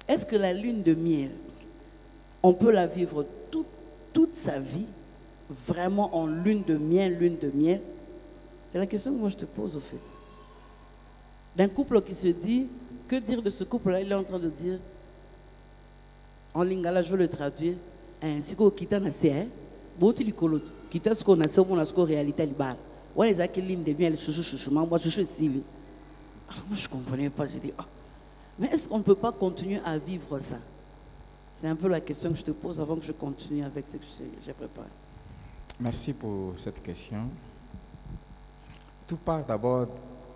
est-ce que la lune de miel, on peut la vivre toute sa vie, vraiment en lune de miel? C'est la question que moi je te pose au fait. D'un couple qui se dit, que dire de ce couple-là? Il est en train de dire, en lingala, je veux le traduire, ainsi qu'au quitta na c'est, beaucoup de colot, quitta ce qu'on a, c'est on a ce qu'on réalité libérale. Ouais, les acquis lune de miel, chouchou, moi je suis ici. Alors moi je ne comprenais pas, j'ai dit, oh, mais est-ce qu'on ne peut pas continuer à vivre ça? C'est un peu la question que je te pose avant que je continue avec ce que j'ai préparé. Merci pour cette question. Tout part d'abord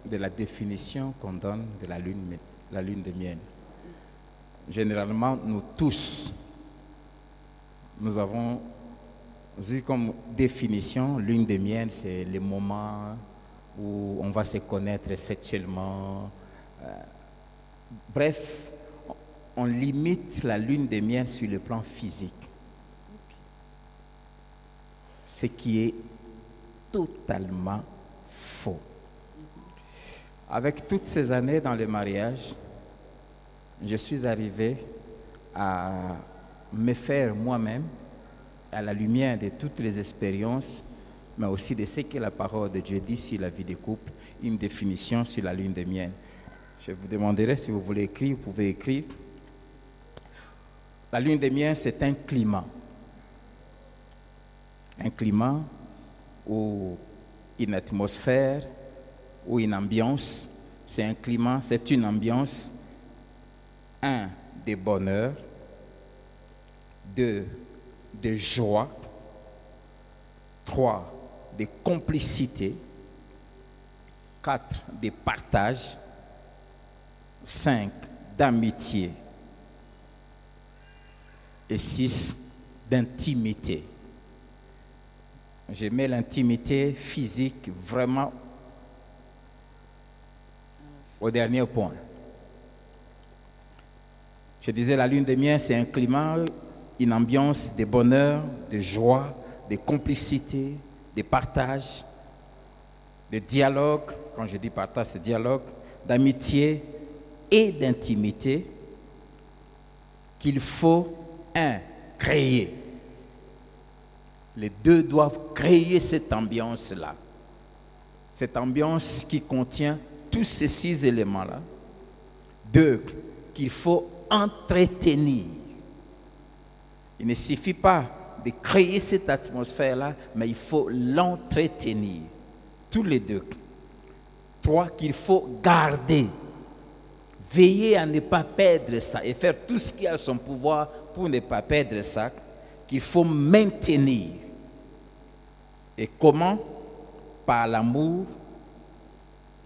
de la définition qu'on donne de la lune de miel. Généralement, nous tous, nous avons eu comme définition, lune de miel, c'est le moment où on va se connaître sexuellement. Bref, on limite la lune de miel sur le plan physique. Ce qui est totalement faux. Avec toutes ces années dans le mariage, je suis arrivé à me faire moi-même, à la lumière de toutes les expériences, mais aussi de ce que la parole de Dieu dit sur la vie des couples, une définition sur la lune de miel. Je vous demanderai si vous voulez écrire, vous pouvez écrire. La lune de miel, c'est un climat. Un climat ou une atmosphère ou une ambiance. C'est un climat, c'est une ambiance. 1, de bonheur. 2, de joie. 3, de complicité. 4, de partage. 5, d'amitié. Et 6, d'intimité. Je mets l'intimité physique vraiment au dernier point. Je disais, la lune de miel, c'est un climat, une ambiance de bonheur, de joie, de complicité, de partage, de dialogue. Quand je dis partage, c'est dialogue, d'amitié et d'intimité qu'il faut, créer. Les deux doivent créer cette ambiance-là. Cette ambiance qui contient tous ces 6 éléments-là. 2, qu'il faut entretenir. Il ne suffit pas de créer cette atmosphère-là, mais il faut l'entretenir. Tous les 2. 3, qu'il faut garder. Veiller à ne pas perdre ça et faire tout ce qui est à son pouvoir pour ne pas perdre ça, qu'il faut maintenir. Et comment? Par l'amour,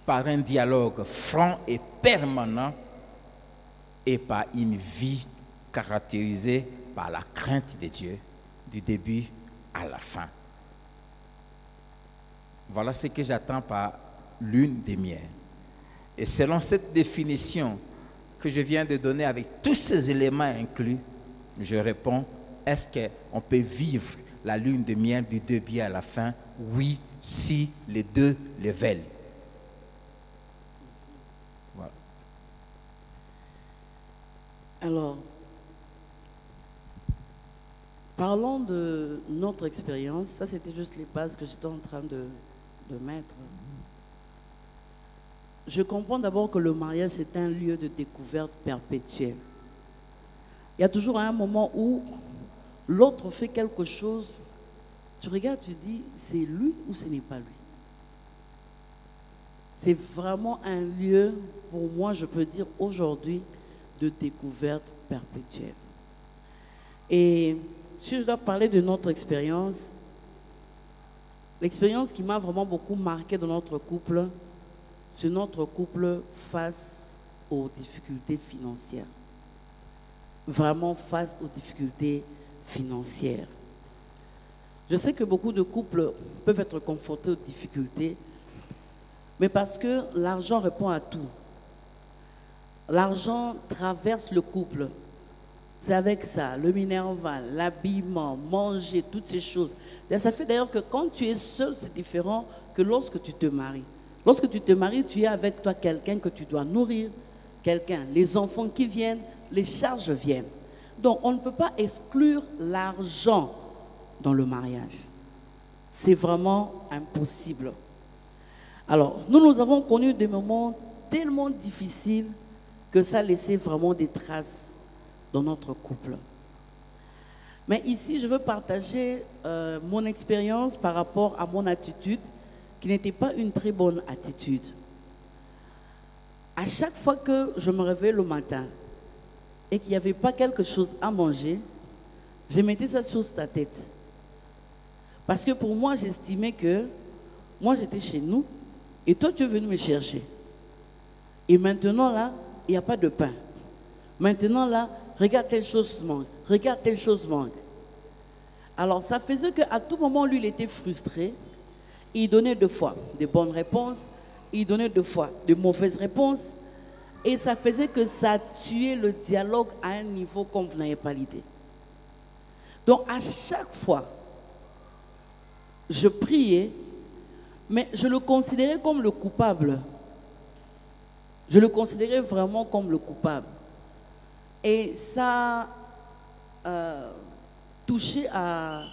par un dialogue franc et permanent et par une vie caractérisée par la crainte de Dieu du début à la fin. Voilà ce que j'attends par lune de miel. Et selon cette définition que je viens de donner avec tous ces éléments inclus, je réponds, est-ce qu'on peut vivre la lune de miel du début à la fin? Oui, si les deux le veulent. Voilà. Alors, parlons de notre expérience. Ça, c'était juste les bases que j'étais en train de mettre. Je comprends d'abord que le mariage, c'est un lieu de découverte perpétuelle. Il y a toujours un moment où l'autre fait quelque chose, tu regardes, tu dis, c'est lui ou ce n'est pas lui. C'est vraiment un lieu, pour moi, je peux dire aujourd'hui, de découverte perpétuelle. Et si je dois parler de notre expérience, l'expérience qui m'a vraiment beaucoup marqué dans notre couple, c'est notre couple face aux difficultés financières. Vraiment face aux difficultés financières. Je sais que beaucoup de couples peuvent être confrontés aux difficultés, mais parce que l'argent répond à tout. L'argent traverse le couple. C'est avec ça, le minerval, l'habillement, manger, toutes ces choses. Ça fait d'ailleurs que quand tu es seul, c'est différent que lorsque tu te maries. Lorsque tu te maries, tu es avec toi quelqu'un que tu dois nourrir, quelqu'un. Les enfants qui viennent, les charges viennent. Donc, on ne peut pas exclure l'argent dans le mariage. C'est vraiment impossible. Alors, nous avons connu des moments tellement difficiles que ça laissait vraiment des traces dans notre couple. Mais ici, je veux partager mon expérience par rapport à mon attitude, qui n'était pas une très bonne attitude. À chaque fois que je me réveillais le matin et qu'il n'y avait pas quelque chose à manger, je mettais ça sur ta tête. Parce que pour moi, j'estimais que moi, j'étais chez nous et toi, tu es venu me chercher. Et maintenant, là, il n'y a pas de pain. Maintenant, là, regarde, telle chose manque. Regarde, telle chose manque. Alors, ça faisait qu'à tout moment, lui, il était frustré. Il donnait deux fois de bonnes réponses. Il donnait deux fois de mauvaises réponses. Et ça faisait que ça tuait le dialogue à un niveau comme vous n'avez pas l'idée. Donc, à chaque fois, je priais, mais je le considérais comme le coupable. Je le considérais vraiment comme le coupable. Et ça touchait à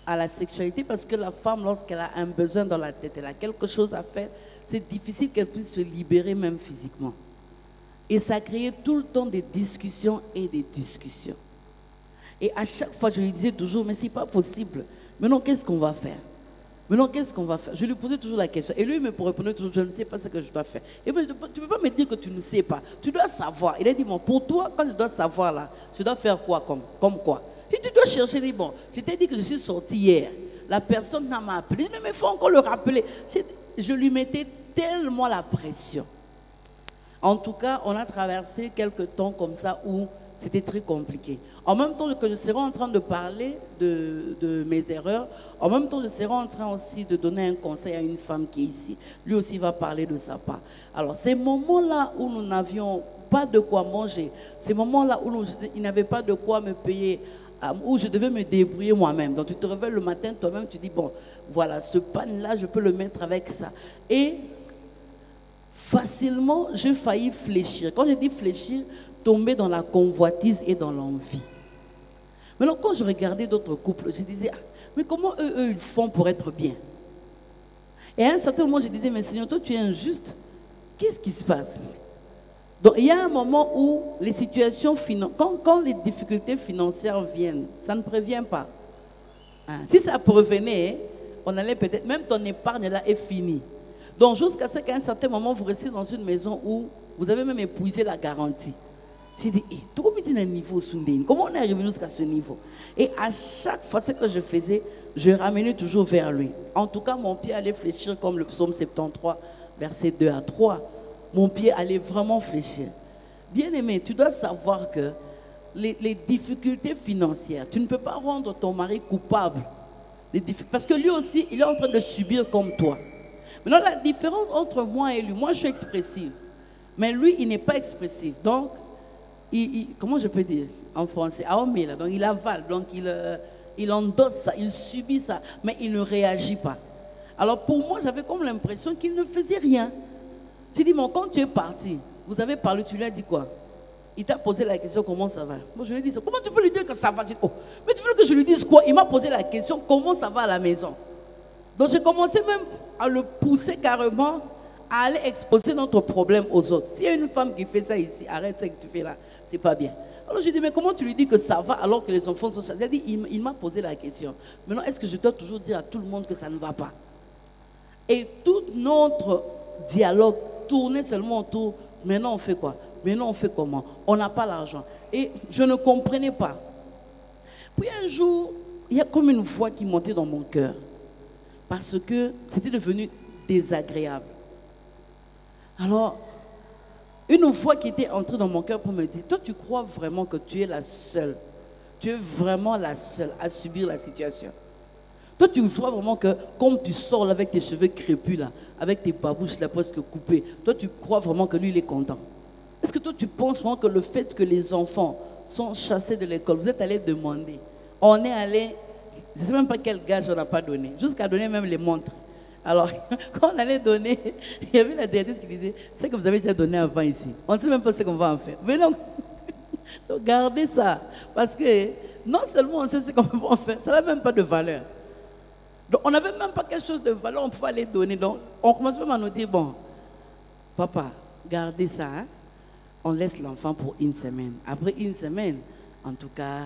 la sexualité parce que la femme, lorsqu'elle a un besoin dans la tête, elle a quelque chose à faire, c'est difficile qu'elle puisse se libérer même physiquement. Et ça créait tout le temps des discussions et des discussions. Et à chaque fois, je lui disais toujours, mais c'est pas possible. Maintenant, qu'est-ce qu'on va faire? Maintenant, qu'est-ce qu'on va faire? Je lui posais toujours la question. Et lui, il me répondait toujours, je ne sais pas ce que je dois faire. Et moi, tu ne peux pas me dire que tu ne sais pas. Tu dois savoir. Il a dit, bon, pour toi, quand je dois savoir là, je dois faire quoi comme quoi? Et tu dois chercher, il dit, bon, je t'ai dit que je suis sortie hier. La personne m'a appelé, mais il faut encore le rappeler. Je lui mettais tellement la pression. En tout cas, on a traversé quelques temps comme ça où c'était très compliqué. En même temps que je serai en train de parler de mes erreurs, en même temps je serai en train aussi de donner un conseil à une femme qui est ici. Lui aussi va parler de sa part. Alors, ces moments-là où nous n'avions pas de quoi manger, ces moments-là où il n'avait pas de quoi me payer, où je devais me débrouiller moi-même. Donc tu te réveilles le matin, toi-même, tu dis, bon, voilà, ce pan-là, je peux le mettre avec ça. Et facilement, j'ai failli fléchir. Quand je dis fléchir, tomber dans la convoitise et dans l'envie. Maintenant, quand je regardais d'autres couples, je disais, ah, mais comment eux, ils font pour être bien? Et à un certain moment, je disais, mais Seigneur, toi, tu es injuste. Qu'est-ce qui se passe? Donc, il y a un moment où les situations quand les difficultés financières viennent, ça ne prévient pas. Hein? Si ça prévenait, on allait peut-être, même ton épargne là est finie. Donc, jusqu'à ce qu'à un certain moment, vous restez dans une maison où vous avez même épuisé la garantie. J'ai dit, comment on est arrivé jusqu'à ce niveau? Et à chaque fois, ce que je faisais, je ramenais toujours vers lui. En tout cas, mon pied allait fléchir comme le psaume 73, versets 2 à 3. Mon pied allait vraiment fléchir. Bien-aimé, tu dois savoir que les difficultés financières, tu ne peux pas rendre ton mari coupable. Parce que lui aussi, il est en train de subir comme toi. Maintenant, la différence entre moi et lui, moi je suis expressive. Mais lui, il n'est pas expressif. Donc, comment je peux dire en français? Donc il avale, donc il endosse ça, il subit ça, mais il ne réagit pas. Alors pour moi, j'avais comme l'impression qu'il ne faisait rien. J'ai dit, bon, quand tu es parti, vous avez parlé, tu lui as dit quoi? Il t'a posé la question, comment ça va? Moi, je lui ai dit, comment tu peux lui dire que ça va? J'ai dit, oh, mais tu veux que je lui dise quoi? Il m'a posé la question, comment ça va à la maison? Donc j'ai commencé même à le pousser carrément à aller exposer notre problème aux autres. S'il y a une femme qui fait ça ici, arrête ce que tu fais là, c'est pas bien. Alors j'ai dit, mais comment tu lui dis que ça va alors que les enfants sont chassés? Il m'a posé la question. Maintenant, est-ce que je dois toujours dire à tout le monde que ça ne va pas? Et tout notre dialogue tournait seulement autour, maintenant on fait quoi? Maintenant on fait comment? On n'a pas l'argent. Et je ne comprenais pas. Puis un jour, il y a comme une voix qui montait dans mon cœur. Parce que c'était devenu désagréable. Alors, une voix qui était entrée dans mon cœur pour me dire, toi tu crois vraiment que tu es la seule, tu es vraiment la seule à subir la situation? Toi tu crois vraiment que comme tu sors là avec tes cheveux crépus là, avec tes babouches là presque coupées, toi tu crois vraiment que lui il est content? Est-ce que toi tu penses vraiment que le fait que les enfants sont chassés de l'école, vous êtes allé demander, on est allé, je ne sais même pas quel gage on n'a pas donné, jusqu'à donner même les montres. Alors, quand on allait donner, il y avait la directrice qui disait, c'est que vous avez déjà donné avant ici. On ne sait même pas ce qu'on va en faire. Mais non, Donc gardez ça. Parce que non seulement on sait ce qu'on peut faire, ça n'a même pas de valeur. Donc on n'avait même pas quelque chose de valeur, on pouvait aller donner. Donc on commence même à nous dire, bon, papa, gardez ça, hein? On laisse l'enfant pour une semaine. Après une semaine, en tout cas,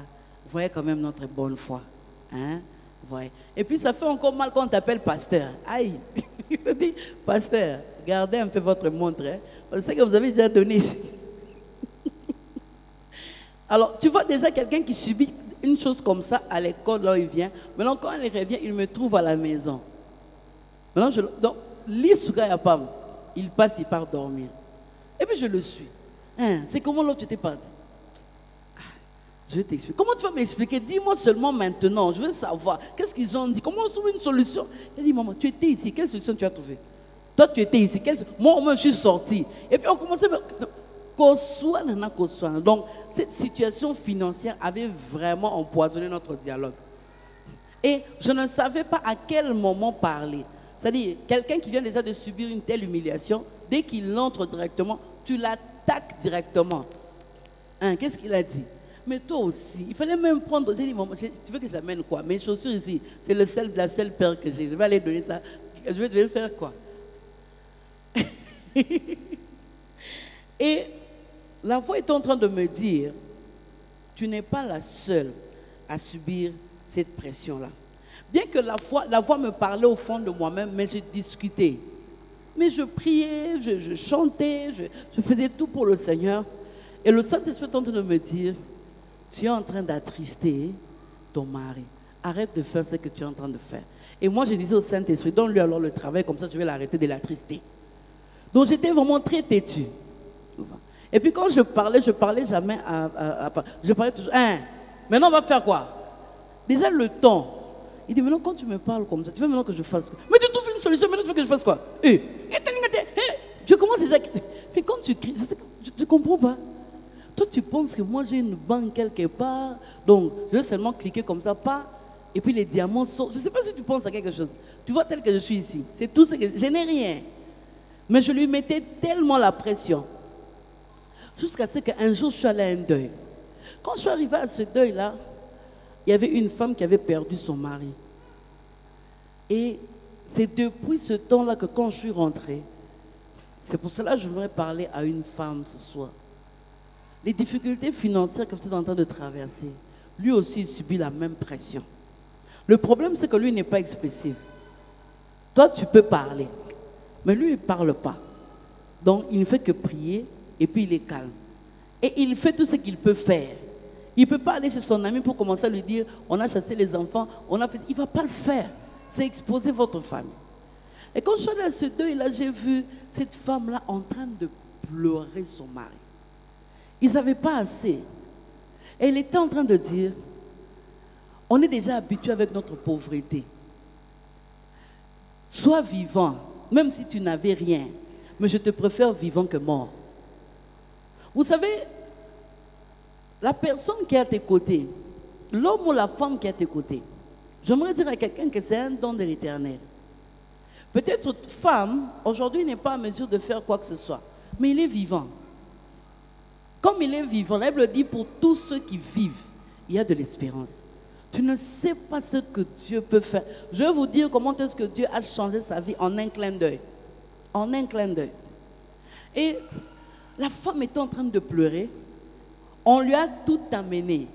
vous voyez quand même notre bonne foi. Hein? Voyez. Et puis ça fait encore mal quand on t'appelle pasteur. Aïe, il te dit, pasteur, gardez un peu votre montre. Hein? On sait que vous avez déjà donné ici. Alors, tu vois déjà quelqu'un qui subit une chose comme ça à l'école, là où il vient. Maintenant, quand il revient, il me trouve à la maison. Maintenant, donc, l'Isuka Yapam, il passe, il part dormir. Et puis je le suis. Hein, c'est comment l'autre était parti? Je vais t'expliquer. Comment tu vas m'expliquer? Dis-moi seulement maintenant. Je veux savoir. Qu'est-ce qu'ils ont dit? Comment on trouve une solution? Il dit, maman, tu étais ici. Quelle solution tu as trouvée? Toi, tu étais ici. Moi, je suis sorti. Et puis on commençait. Donc, cette situation financière avait vraiment empoisonné notre dialogue. Et je ne savais pas à quel moment parler. C'est-à-dire, quelqu'un qui vient déjà de subir une telle humiliation, dès qu'il entre directement, tu l'attaques directement. Hein, qu'est-ce qu'il a dit? Mais toi aussi, il fallait même prendre. J'ai dit, maman, tu veux que j'amène quoi? Mes chaussures ici, c'est la seule paire que j'ai. Je vais aller donner ça. Je vais faire quoi? Et la voix est en train de me dire, tu n'es pas la seule à subir cette pression-là. Bien que la voix me parlait au fond de moi-même, mais j'ai discuté. Mais je priais, je chantais, je faisais tout pour le Seigneur. Et le Saint-Esprit est en train de me dire, tu es en train d'attrister ton mari. Arrête de faire ce que tu es en train de faire. Et moi, je disais au Saint-Esprit, donne-lui alors le travail, comme ça je vais l'arrêter de l'attrister. Donc j'étais vraiment très têtue. Et puis quand je parlais jamais je parlais toujours, hein, maintenant on va faire quoi? Déjà le temps. Il dit, maintenant quand tu me parles comme ça, tu veux maintenant que je fasse quoi? Mais tu trouves une solution, maintenant tu veux que je fasse quoi? Je commence déjà. Mais quand tu cries, je ne comprends pas. Toi tu penses que moi j'ai une banque quelque part, donc je vais seulement cliquer comme ça, pas, et puis les diamants sortent. Je ne sais pas si tu penses à quelque chose. Tu vois tel que je suis ici. C'est tout ce que je n'ai rien. Mais je lui mettais tellement la pression. Jusqu'à ce qu'un jour, je suis allée à un deuil. Quand je suis arrivée à ce deuil-là, il y avait une femme qui avait perdu son mari. Et c'est depuis ce temps-là que quand je suis rentrée, c'est pour cela que je voudrais parler à une femme ce soir. Les difficultés financières que vous êtes en train de traverser, lui aussi il subit la même pression. Le problème, c'est que lui n'est pas expressif. Toi, tu peux parler, mais lui, il ne parle pas. Donc, il ne fait que prier. Et puis il est calme. Et il fait tout ce qu'il peut faire. Il ne peut pas aller chez son ami pour commencer à lui dire, on a chassé les enfants, on a fait... Il ne va pas le faire. C'est exposer votre famille. Et quand je suis allée à ce deuil-là, j'ai vu cette femme-là en train de pleurer son mari. Ils n'avaient pas assez. Et elle était en train de dire, on est déjà habitué avec notre pauvreté. Sois vivant, même si tu n'avais rien. Mais je te préfère vivant que mort. Vous savez, la personne qui est à tes côtés, l'homme ou la femme qui est à tes côtés, j'aimerais dire à quelqu'un que c'est un don de l'Éternel. Peut-être femme, aujourd'hui, n'est pas en mesure de faire quoi que ce soit, mais il est vivant. Comme il est vivant, la Bible dit pour tous ceux qui vivent, il y a de l'espérance. Tu ne sais pas ce que Dieu peut faire. Je vais vous dire comment est-ce que Dieu a changé sa vie en un clin d'œil. En un clin d'œil. Et la femme était en train de pleurer. On lui a tout amené.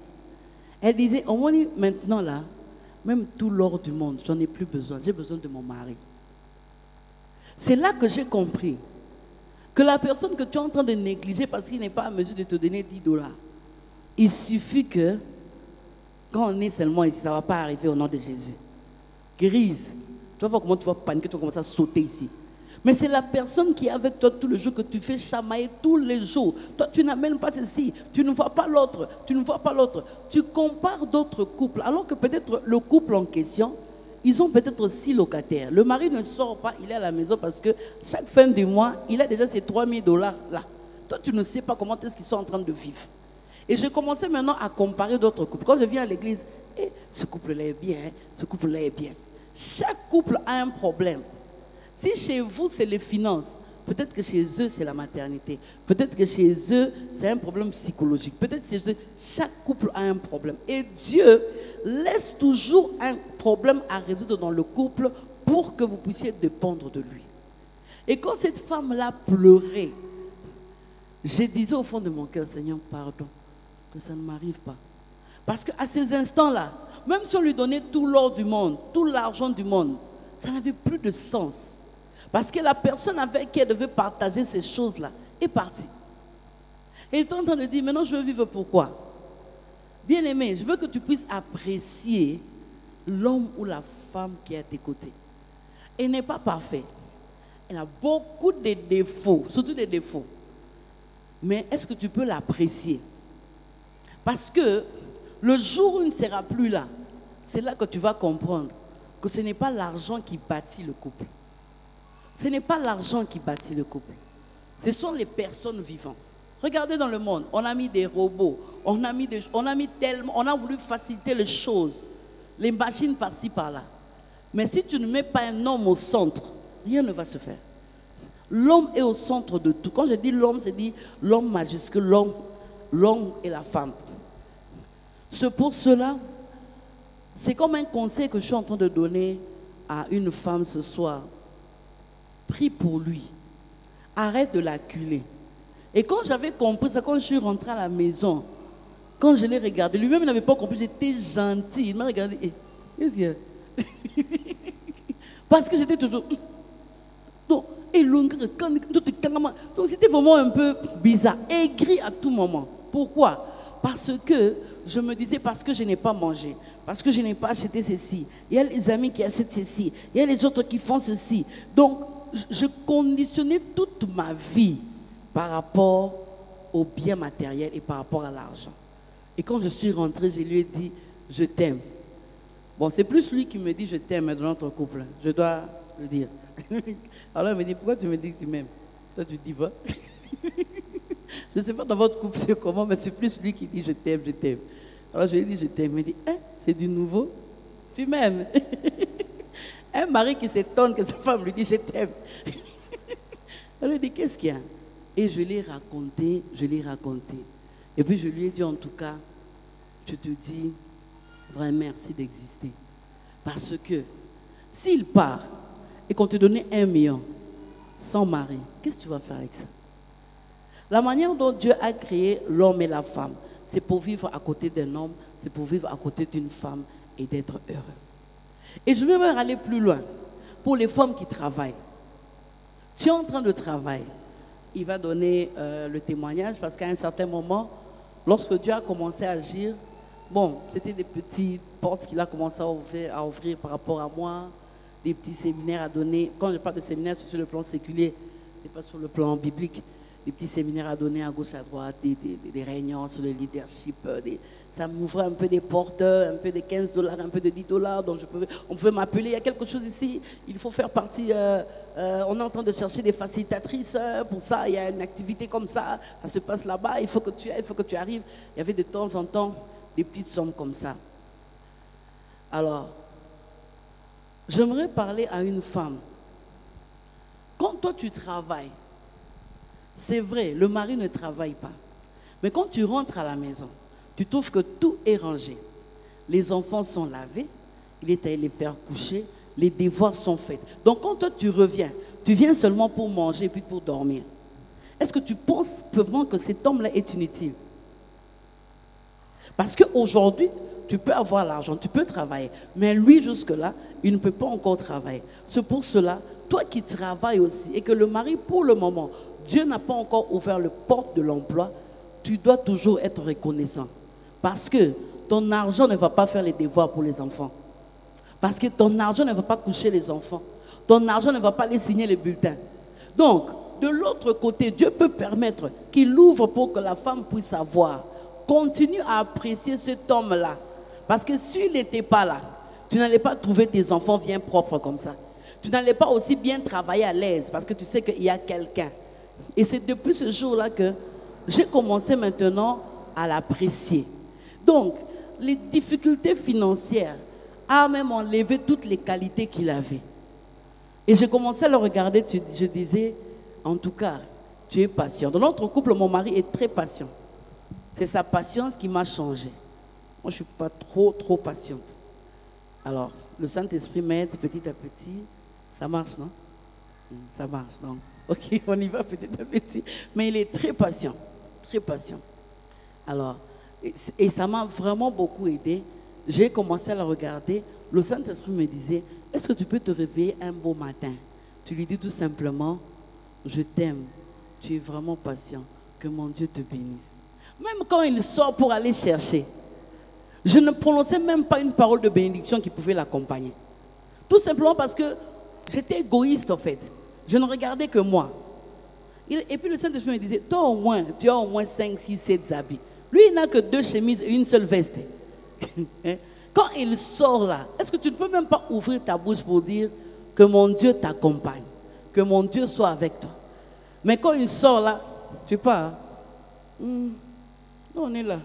Elle disait, au moins maintenant là, même tout l'or du monde, j'en ai plus besoin. J'ai besoin de mon mari. C'est là que j'ai compris que la personne que tu es en train de négliger parce qu'il n'est pas à mesure de te donner 10 $, il suffit que, quand on est seulement ici, ça ne va pas arriver au nom de Jésus. Grise. Tu vas voir comment tu vas paniquer, tu vas commencer à sauter ici. Mais c'est la personne qui est avec toi tout le jour que tu fais chamailler tous les jours. Toi, tu n'amènes pas ceci, tu ne vois pas l'autre, tu ne vois pas l'autre. Tu compares d'autres couples, alors que peut-être le couple en question, ils ont peut-être 6 locataires. Le mari ne sort pas, il est à la maison parce que chaque fin du mois, il a déjà ses 3 000 $ là. Toi, tu ne sais pas comment est-ce qu'ils sont en train de vivre. Et j'ai commencé maintenant à comparer d'autres couples. Quand je viens à l'église, ce couple-là est bien, ce couple-là est bien. Chaque couple a un problème. Si chez vous, c'est les finances, Peut-être que chez eux, c'est la maternité. Peut-être que chez eux, c'est un problème psychologique. Peut-être que chez eux, chaque couple a un problème. Et Dieu laisse toujours un problème à résoudre dans le couple pour que vous puissiez dépendre de lui. Et quand cette femme-là pleurait, je disais au fond de mon cœur, Seigneur, pardon, que ça ne m'arrive pas. Parce qu'à ces instants-là, même si on lui donnait tout l'or du monde, tout l'argent du monde, ça n'avait plus de sens. Parce que la personne avec qui elle devait partager ces choses-là est partie. Et il est en train de dire, maintenant je veux vivre pourquoi? Bien-aimé, je veux que tu puisses apprécier l'homme ou la femme qui est à tes côtés. Elle n'est pas parfaite. Elle a beaucoup de défauts, surtout des défauts. Mais est-ce que tu peux l'apprécier? Parce que le jour où il ne sera plus là, c'est là que tu vas comprendre que ce n'est pas l'argent qui bâtit le couple. Ce n'est pas l'argent qui bâtit le couple. Ce sont les personnes vivantes. Regardez dans le monde, on a mis des robots, on a mis tellement, on a voulu faciliter les choses, les machines par-ci, par-là. Mais si tu ne mets pas un homme au centre, rien ne va se faire. L'homme est au centre de tout. Quand je dis l'homme, je dis l'homme majuscule, l'homme et la femme. C'est pour cela, c'est comme un conseil que je suis en train de donner à une femme ce soir. Prie pour lui. Arrête de l'acculer. Et quand j'avais compris ça, quand je suis rentrée à la maison, quand je l'ai regardé, lui-même n'avait pas compris, j'étais gentille. Il m'a regardé, qu'est-ce qu'il y a? Parce que j'étais toujours... Donc c'était vraiment un peu bizarre, aigri à tout moment. Pourquoi? Parce que je me disais, parce que je n'ai pas mangé, parce que je n'ai pas acheté ceci, il y a les amis qui achètent ceci, il y a les autres qui font ceci. Donc, je conditionnais toute ma vie par rapport au bien matériel et par rapport à l'argent. Et quand je suis rentrée, je lui ai dit, je t'aime. Bon, c'est plus lui qui me dit je t'aime dans notre couple, je dois le dire. Alors il me dit, pourquoi tu me dis que tu m'aimes? Toi tu dis pas. Je ne sais pas dans votre couple c'est comment, mais c'est plus lui qui dit je t'aime, je t'aime. Alors je lui ai dit je t'aime. Il me dit, c'est du nouveau, tu m'aimes. Un mari qui s'étonne que sa femme lui dit je t'aime. Elle lui dit, qu'est-ce qu'il y a? Et je l'ai raconté, Et puis je lui ai dit, en tout cas, je te dis, vraiment merci d'exister. Parce que s'il part et qu'on te donnait 1 million sans mari, qu'est-ce que tu vas faire avec ça? La manière dont Dieu a créé l'homme et la femme, c'est pour vivre à côté d'un homme, c'est pour vivre à côté d'une femme et d'être heureux. Et je vais même aller plus loin. Pour les femmes qui travaillent, tu es en train de travailler. Il va donner le témoignage parce qu'à un certain moment, lorsque Dieu a commencé à agir, bon, c'était des petites portes qu'il a commencé à ouvrir par rapport à moi, des petits séminaires à donner. Quand je parle de séminaires, c'est sur le plan séculier, ce n'est pas sur le plan biblique. Des petits séminaires à donner à gauche, à droite, des réunions sur le leadership. Ça m'ouvrait un peu des portes, un peu de $15, un peu de $10. Donc on pouvait m'appeler, il y a quelque chose ici, il faut faire partie, on est en train de chercher des facilitatrices pour ça, il y a une activité comme ça se passe là-bas, il faut que tu ailles, il faut que tu arrives. Il y avait de temps en temps des petites sommes comme ça. Alors, j'aimerais parler à une femme. Quand toi tu travailles, c'est vrai, le mari ne travaille pas. Mais quand tu rentres à la maison, tu trouves que tout est rangé. Les enfants sont lavés, il est allé les faire coucher, les devoirs sont faits. Donc quand toi tu reviens, tu viens seulement pour manger et puis pour dormir. Est-ce que tu penses vraiment que cet homme-là est inutile? Parce qu'aujourd'hui, tu peux avoir l'argent, tu peux travailler. Mais lui, jusque-là, il ne peut pas encore travailler. C'est pour cela, toi qui travailles aussi, et que le mari, pour le moment, Dieu n'a pas encore ouvert la porte de l'emploi, tu dois toujours être reconnaissant. Parce que ton argent ne va pas faire les devoirs pour les enfants. Parce que ton argent ne va pas coucher les enfants. Ton argent ne va pas les signer les bulletins. Donc, de l'autre côté, Dieu peut permettre qu'il ouvre pour que la femme puisse avoir. Continue à apprécier cet homme-là. Parce que s'il n'était pas là, tu n'allais pas trouver tes enfants bien propres comme ça. Tu n'allais pas aussi bien travailler à l'aise parce que tu sais qu'il y a quelqu'un. Et c'est depuis ce jour-là que j'ai commencé maintenant à l'apprécier. Donc, les difficultés financières ont même enlevé toutes les qualités qu'il avait. Et j'ai commencé à le regarder, je disais, En tout cas, tu es patient. Dans notre couple, mon mari est très patient. C'est sa patience qui m'a changé. Moi, je ne suis pas trop patiente. Alors, le Saint-Esprit m'aide petit à petit. Ça marche, non? Ça marche, non? Ok, on y va petit à petit. Mais il est très patient. Très patient. Alors, et ça m'a vraiment beaucoup aidé. J'ai commencé à le regarder. Le Saint-Esprit me disait, est-ce que tu peux te réveiller un beau matin? Tu lui dis tout simplement, je t'aime. Tu es vraiment patient. Que mon Dieu te bénisse. Même quand il sort pour aller chercher, je ne prononçais même pas une parole de bénédiction qui pouvait l'accompagner. Tout simplement parce que j'étais égoïste en fait. Je ne regardais que moi. Et puis le Saint-Esprit me disait, toi au moins, tu as au moins 5, 6, 7 habits. Lui, il n'a que 2 chemises et une seule veste. Quand il sort là, est-ce que tu ne peux même pas ouvrir ta bouche pour dire que mon Dieu t'accompagne, que mon Dieu soit avec toi? Mais quand il sort là, tu pars. Nous, on est là.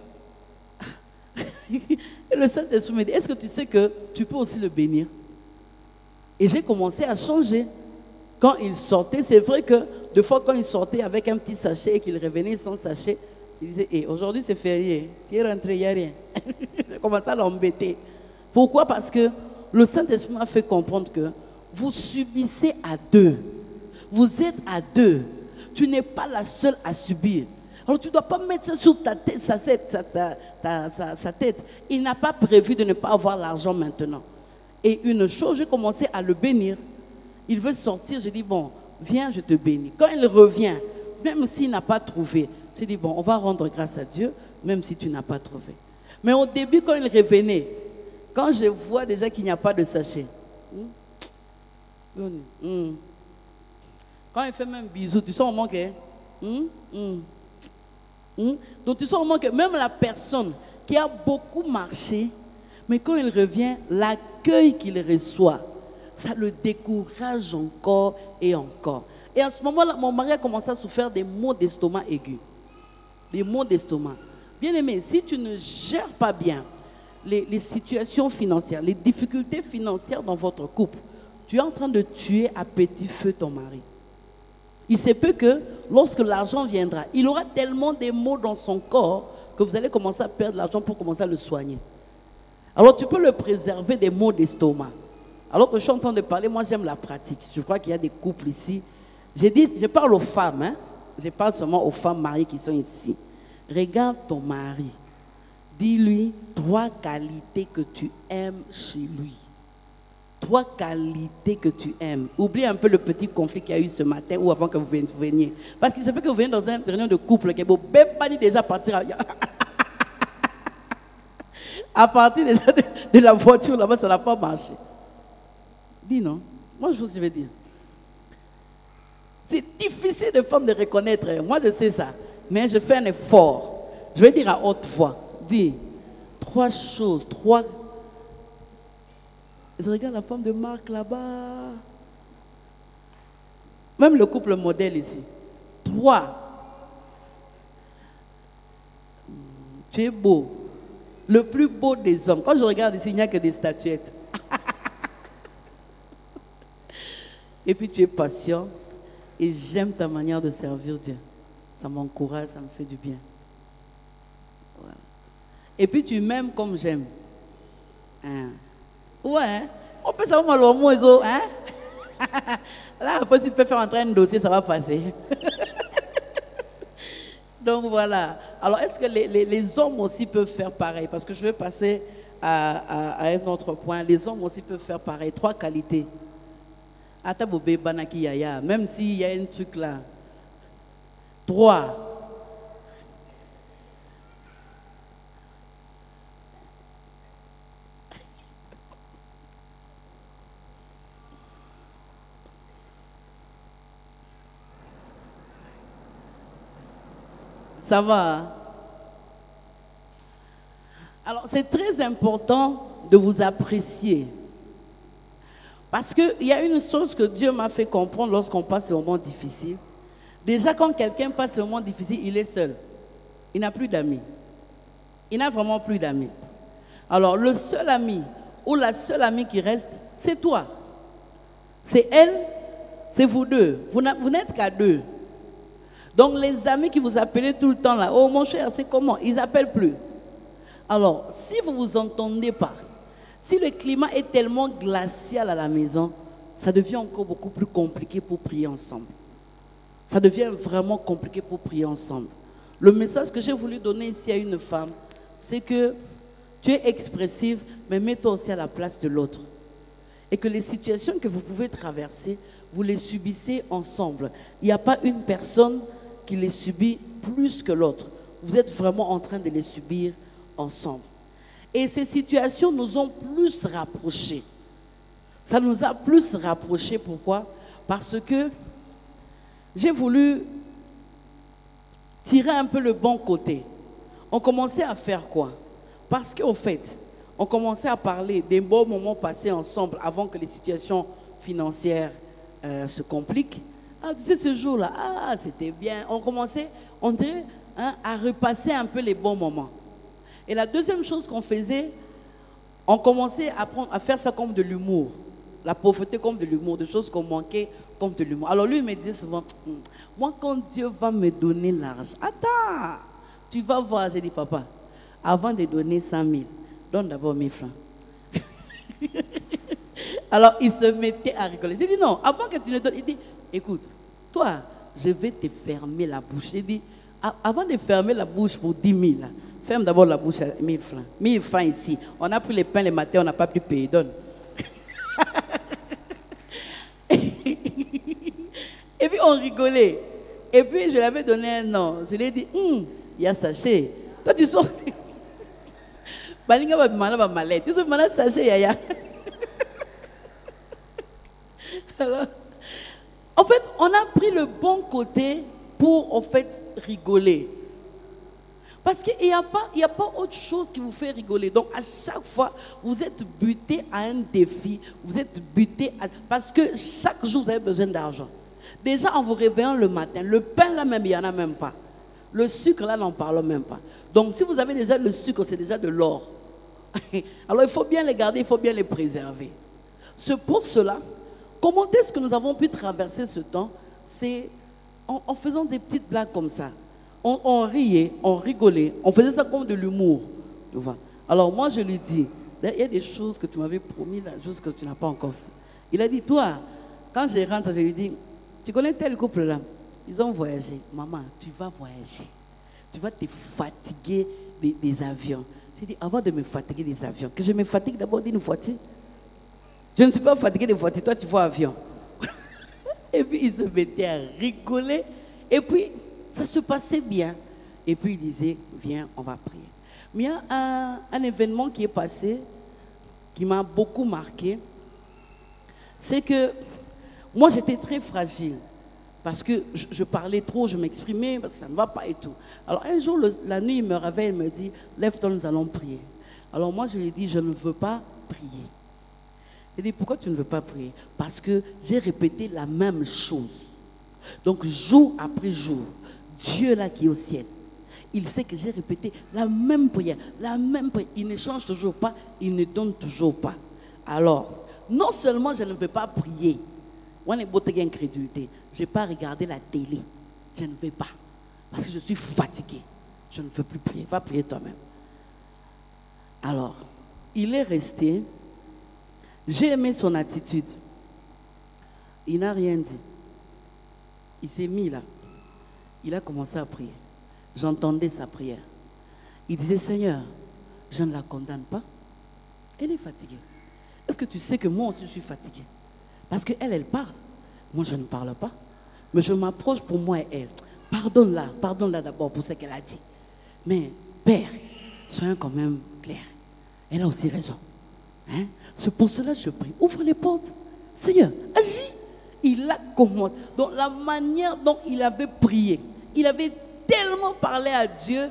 Et le Saint-Esprit me dit, est-ce que tu sais que tu peux aussi le bénir? Et j'ai commencé à changer. Quand il sortait, c'est vrai que des fois quand il sortait avec un petit sachet et qu'il revenait sans sachet, je disais, hey, aujourd'hui c'est férié, tu es rentré, il n'y a rien. J'ai commencé à l'embêter. Pourquoi? Parce que le Saint-Esprit m'a fait comprendre que vous subissez à 2. Vous êtes à 2. Tu n'es pas la seule à subir. Alors tu ne dois pas mettre ça sur ta tête, sa tête. Il n'a pas prévu de ne pas avoir l'argent maintenant. Et une chose, j'ai commencé à le bénir. Il veut sortir, je dis, bon, viens, je te bénis. Quand il revient, même s'il n'a pas trouvé, je dis, bon, on va rendre grâce à Dieu, même si tu n'as pas trouvé. Mais au début, quand il revenait, quand je vois déjà qu'il n'y a pas de sachet, quand il fait même bisou, tu sens au moins que... Donc tu sens au moins que même la personne qui a beaucoup marché, mais quand il revient, l'accueil qu'il reçoit, ça le décourage encore et encore. Et à ce moment-là, mon mari a commencé à souffrir des maux d'estomac aigus. Des maux d'estomac. Bien aimé, si tu ne gères pas bien les situations financières, les difficultés financières dans votre couple, tu es en train de tuer à petit feu ton mari. Il se peut que lorsque l'argent viendra, il aura tellement de maux dans son corps que vous allez commencer à perdre l'argent pour commencer à le soigner. Alors tu peux le préserver des maux d'estomac. Alors que je suis en train de parler, moi j'aime la pratique. Je crois qu'il y a des couples ici. Je parle aux femmes, hein? Je parle seulement aux femmes mariées qui sont ici. Regarde ton mari. Dis-lui 3 qualités que tu aimes chez lui. 3 qualités que tu aimes. Oublie un peu le petit conflit qu'il y a eu ce matin ou avant que vous veniez. Parce qu'il se peut que vous veniez dans une réunion de couple qui est beau. Pas dit déjà partir à partir déjà de la voiture là-bas, ça n'a pas marché. Dis non. Moi, je vais dire. C'est difficile de femmes de reconnaître. Moi, je sais ça. Mais je fais un effort. Je vais dire à haute voix. Dis 3 choses. 3. Je regarde la femme de Marc là-bas. Même le couple modèle ici. 3. Tu es beau. Le plus beau des hommes. Quand je regarde ici, il n'y a que des statuettes. Et puis tu es patient. Et j'aime ta manière de servir Dieu. Ça m'encourage, ça me fait du bien. Voilà. Et puis tu m'aimes comme j'aime. Hein? Ouais. On peut savoir le mot, hein? Là, après, tu peux faire entrer un dossier, ça va passer. Donc voilà. Alors, est-ce que les hommes aussi peuvent faire pareil? Parce que je vais passer à un autre point. Les hommes aussi peuvent faire pareil. 3 qualités. Même s'il y a un truc là. 3. Ça va? Alors, c'est très important de vous apprécier. Parce qu'il y a une chose que Dieu m'a fait comprendre lorsqu'on passe des moments difficiles. Déjà, quand quelqu'un passe des moments difficiles, il est seul. Il n'a plus d'amis. Il n'a vraiment plus d'amis. Alors, le seul ami ou la seule amie qui reste, c'est toi. C'est elle, C'est vous deux. Vous n'êtes qu'à deux. Donc les amis qui vous appelaient tout le temps là, oh mon cher, c'est comment? Ils n'appellent plus. Alors, si vous ne vous entendez pas, si le climat est tellement glacial à la maison, ça devient encore beaucoup plus compliqué pour prier ensemble. Ça devient vraiment compliqué pour prier ensemble. Le message que j'ai voulu donner ici à une femme, c'est que tu es expressive, mais mets-toi aussi à la place de l'autre. Et que les situations que vous pouvez traverser, vous les subissez ensemble. Il n'y a pas une personne qui les subit plus que l'autre. Vous êtes vraiment en train de les subir ensemble. Et ces situations nous ont plus rapprochés. Ça nous a plus rapprochés. Pourquoi? Parce que j'ai voulu tirer un peu le bon côté. On commençait à faire quoi? Parce qu'au fait, on commençait à parler des beaux moments passés ensemble avant que les situations financières se compliquent. Ah, tu sais, ce jour-là, ah, c'était bien. On commençait, on dirait, à repasser un peu les bons moments. Et la deuxième chose qu'on faisait, on commençait à faire ça comme de l'humour. La pauvreté comme de l'humour, des choses qu'on manquait comme de l'humour. Alors lui, il me disait souvent, moi, quand Dieu va me donner l'argent, attends, tu vas voir. J'ai dit, papa, avant de donner 100 000, donne d'abord 1000 francs. Alors, il se mettait à rigoler. J'ai dit, non, avant que tu ne donnes, il dit, écoute, toi, je vais te fermer la bouche. J'ai dit, avant de fermer la bouche pour 10 000, là, ferme d'abord la bouche à 1000 francs. 1000 francs ici. On a pris les pains le matin, on n'a pas pu payer. Donne. Et puis on rigolait. Et puis je l'avais donné un nom. Je lui ai dit, il y a sachet. Toi tu sors. Balinga va demander ma mallette. Tu sors demander sachet, yaya. Alors, en fait, on a pris le bon côté pour en fait rigoler. Parce qu'il n'y a pas autre chose qui vous fait rigoler. Donc, à chaque fois, vous êtes buté à un défi. Vous êtes buté parce que chaque jour, vous avez besoin d'argent. Déjà, en vous réveillant le matin, le pain là même, il n'y en a même pas. Le sucre là, n'en parlons même pas. Donc, si vous avez déjà le sucre, c'est déjà de l'or. Alors, il faut bien les garder, il faut bien les préserver. C'est pour cela, comment est-ce que nous avons pu traverser ce temps? C'est en faisant des petites blagues comme ça. On riait, on rigolait, on faisait ça comme de l'humour. Alors moi je lui dis, il y a des choses que tu m'avais promis là, choses que tu n'as pas encore fait. Il a dit, toi, quand je rentre, je lui dis, tu connais tel couple là? Ils ont voyagé. Maman, tu vas voyager. Tu vas te fatiguer des avions. J'ai dit, avant de me fatiguer des avions, que je me fatigue d'abord d'une voiture. Je ne suis pas fatigué des voitures, toi tu vois avion. Et puis il se mettait à rigoler. Et puis, ça se passait bien. Et puis il disait, viens, on va prier. Mais il y a un événement qui est passé, qui m'a beaucoup marqué. C'est que moi j'étais très fragile. Parce que je parlais trop, je m'exprimais, parce que ça ne va pas et tout. Alors un jour, la nuit, il me réveille, il me dit, lève-toi, nous allons prier. Alors moi je lui ai dit, je ne veux pas prier. Il dit, pourquoi tu ne veux pas prier? Parce que j'ai répété la même chose. Donc jour après jour, Dieu là qui est au ciel, il sait que j'ai répété la même prière, il ne change toujours pas, il ne donne toujours pas. Alors, non seulement je ne veux pas prier, on est beauté d'incrédulité, je ne vais pas regarder la télé, je ne vais pas, parce que je suis fatigué, je ne veux plus prier, va prier toi-même. Alors, il est resté, j'ai aimé son attitude, il n'a rien dit, il s'est mis là. Il a commencé à prier. J'entendais sa prière. Il disait, Seigneur, je ne la condamne pas. Elle est fatiguée. Est-ce que tu sais que moi aussi je suis fatiguée? Parce qu'elle, elle parle. Moi, je ne parle pas. Mais je m'approche pour moi et elle. Pardonne-la d'abord pour ce qu'elle a dit. Mais, Père, soyons quand même clairs. Elle a aussi raison. Hein? C'est pour cela que je prie. Ouvre les portes. Seigneur, agis. Il a commandé. Donc la manière dont il avait prié, il avait tellement parlé à Dieu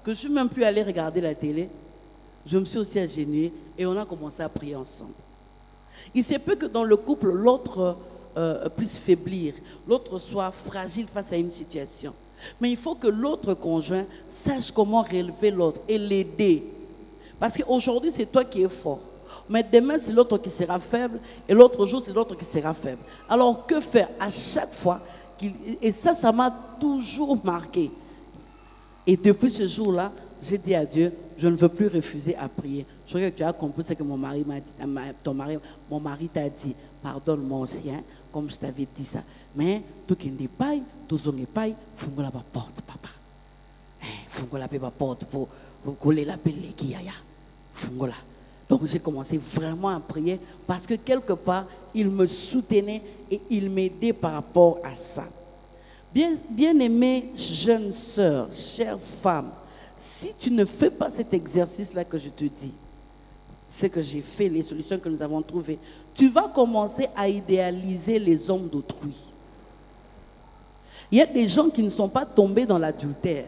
que je ne suis même plus allé regarder la télé. Je me suis aussi agenouillée et on a commencé à prier ensemble. Il se peut que dans le couple, l'autre puisse faiblir, l'autre soit fragile face à une situation. Mais il faut que l'autre conjoint sache comment relever l'autre et l'aider. Parce qu'aujourd'hui, c'est toi qui es fort. Mais demain, c'est l'autre qui sera faible. Et l'autre jour, c'est l'autre qui sera faible. Alors, que faire à chaque fois et ça m'a toujours marqué. Et depuis ce jour-là, j'ai dit à Dieu, je ne veux plus refuser à prier. Je crois que tu as compris ce que mon mari m'a dit. Mon mari t'a dit, pardonne-moi aussi, hein, comme je t'avais dit ça. Mais tout qui n'est pas, tout ce qui n'est pas, il faut que la porte, papa. Il faut que la porte pour coller la pelle qui y a. Donc j'ai commencé vraiment à prier parce que quelque part, il me soutenait et il m'aidait par rapport à ça. Bien-aimée jeune sœur, chère femme, si tu ne fais pas cet exercice-là que je te dis, ce que j'ai fait, les solutions que nous avons trouvées, tu vas commencer à idéaliser les hommes d'autrui. Il y a des gens qui ne sont pas tombés dans l'adultère,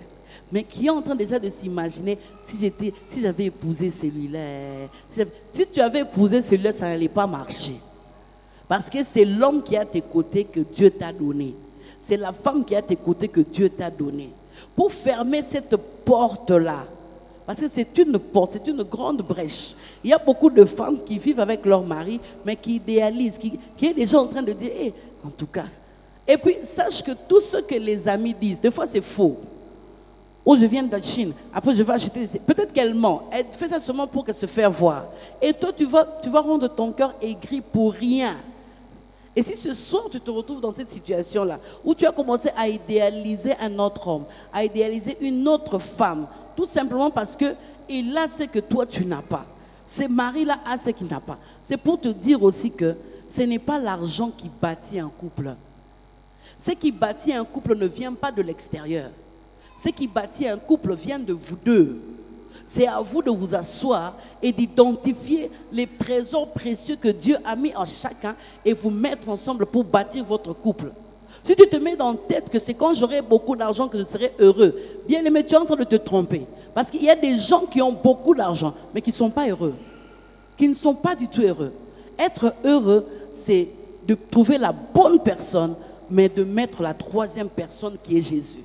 mais qui est en train déjà de s'imaginer, si j'avais épousé celui-là, si tu avais épousé celui-là, ça n'allait pas marcher. Parce que c'est l'homme qui est à tes côtés que Dieu t'a donné. C'est la femme qui est à tes côtés que Dieu t'a donné. Pour fermer cette porte-là, parce que c'est une porte, c'est une grande brèche. Il y a beaucoup de femmes qui vivent avec leur mari, mais qui idéalisent, qui est déjà en train de dire, hey, en tout cas. Et puis, sache que tout ce que les amis disent, des fois c'est faux. Ou je viens de Chine, après je vais acheter. Peut-être qu'elle ment. Elle fait ça seulement pour se faire voir. Et toi, tu vas rendre ton cœur aigri pour rien. Et si ce soir, tu te retrouves dans cette situation-là, où tu as commencé à idéaliser un autre homme, à idéaliser une autre femme, tout simplement parce qu'il a ce que toi, tu n'as pas. Ce mari-là a ce qu'il n'a pas. C'est pour te dire aussi que ce n'est pas l'argent qui bâtit un couple. Ce qui bâtit un couple ne vient pas de l'extérieur. Ce qui bâtit un couple vient de vous deux. C'est à vous de vous asseoir et d'identifier les trésors précieux que Dieu a mis en chacun et vous mettre ensemble pour bâtir votre couple. Si tu te mets dans la tête que c'est quand j'aurai beaucoup d'argent que je serai heureux, bien aimé, tu es en train de te tromper. Parce qu'il y a des gens qui ont beaucoup d'argent, mais qui ne sont pas heureux. Qui ne sont pas du tout heureux. Être heureux, c'est de trouver la bonne personne, mais de mettre la troisième personne qui est Jésus.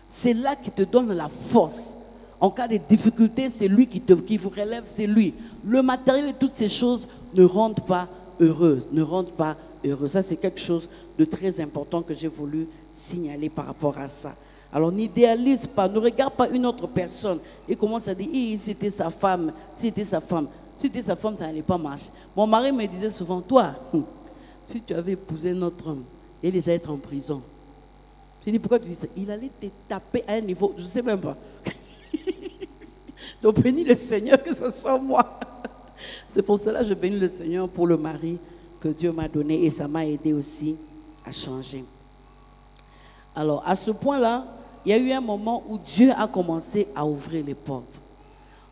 C'est là qui te donne la force. En cas de difficulté, c'est lui qui vous relève, c'est lui. Le matériel et toutes ces choses ne rendent pas heureuses, ne rendent pas heureux. Ça, c'est quelque chose de très important que j'ai voulu signaler par rapport à ça. Alors, n'idéalise pas, ne regarde pas une autre personne et commence à dire, si c'était sa femme, si c'était sa femme, si c'était sa femme, ça n'allait pas marcher. Mon mari me disait souvent, toi, si tu avais épousé notre homme, il allait déjà être en prison. Je dis, pourquoi tu dis ça? Il allait te taper à un niveau, je ne sais même pas. Donc bénis le Seigneur que ce soit moi. C'est pour cela que je bénis le Seigneur pour le mari que Dieu m'a donné et ça m'a aidé aussi à changer. Alors à ce point-là, il y a eu un moment où Dieu a commencé à ouvrir les portes.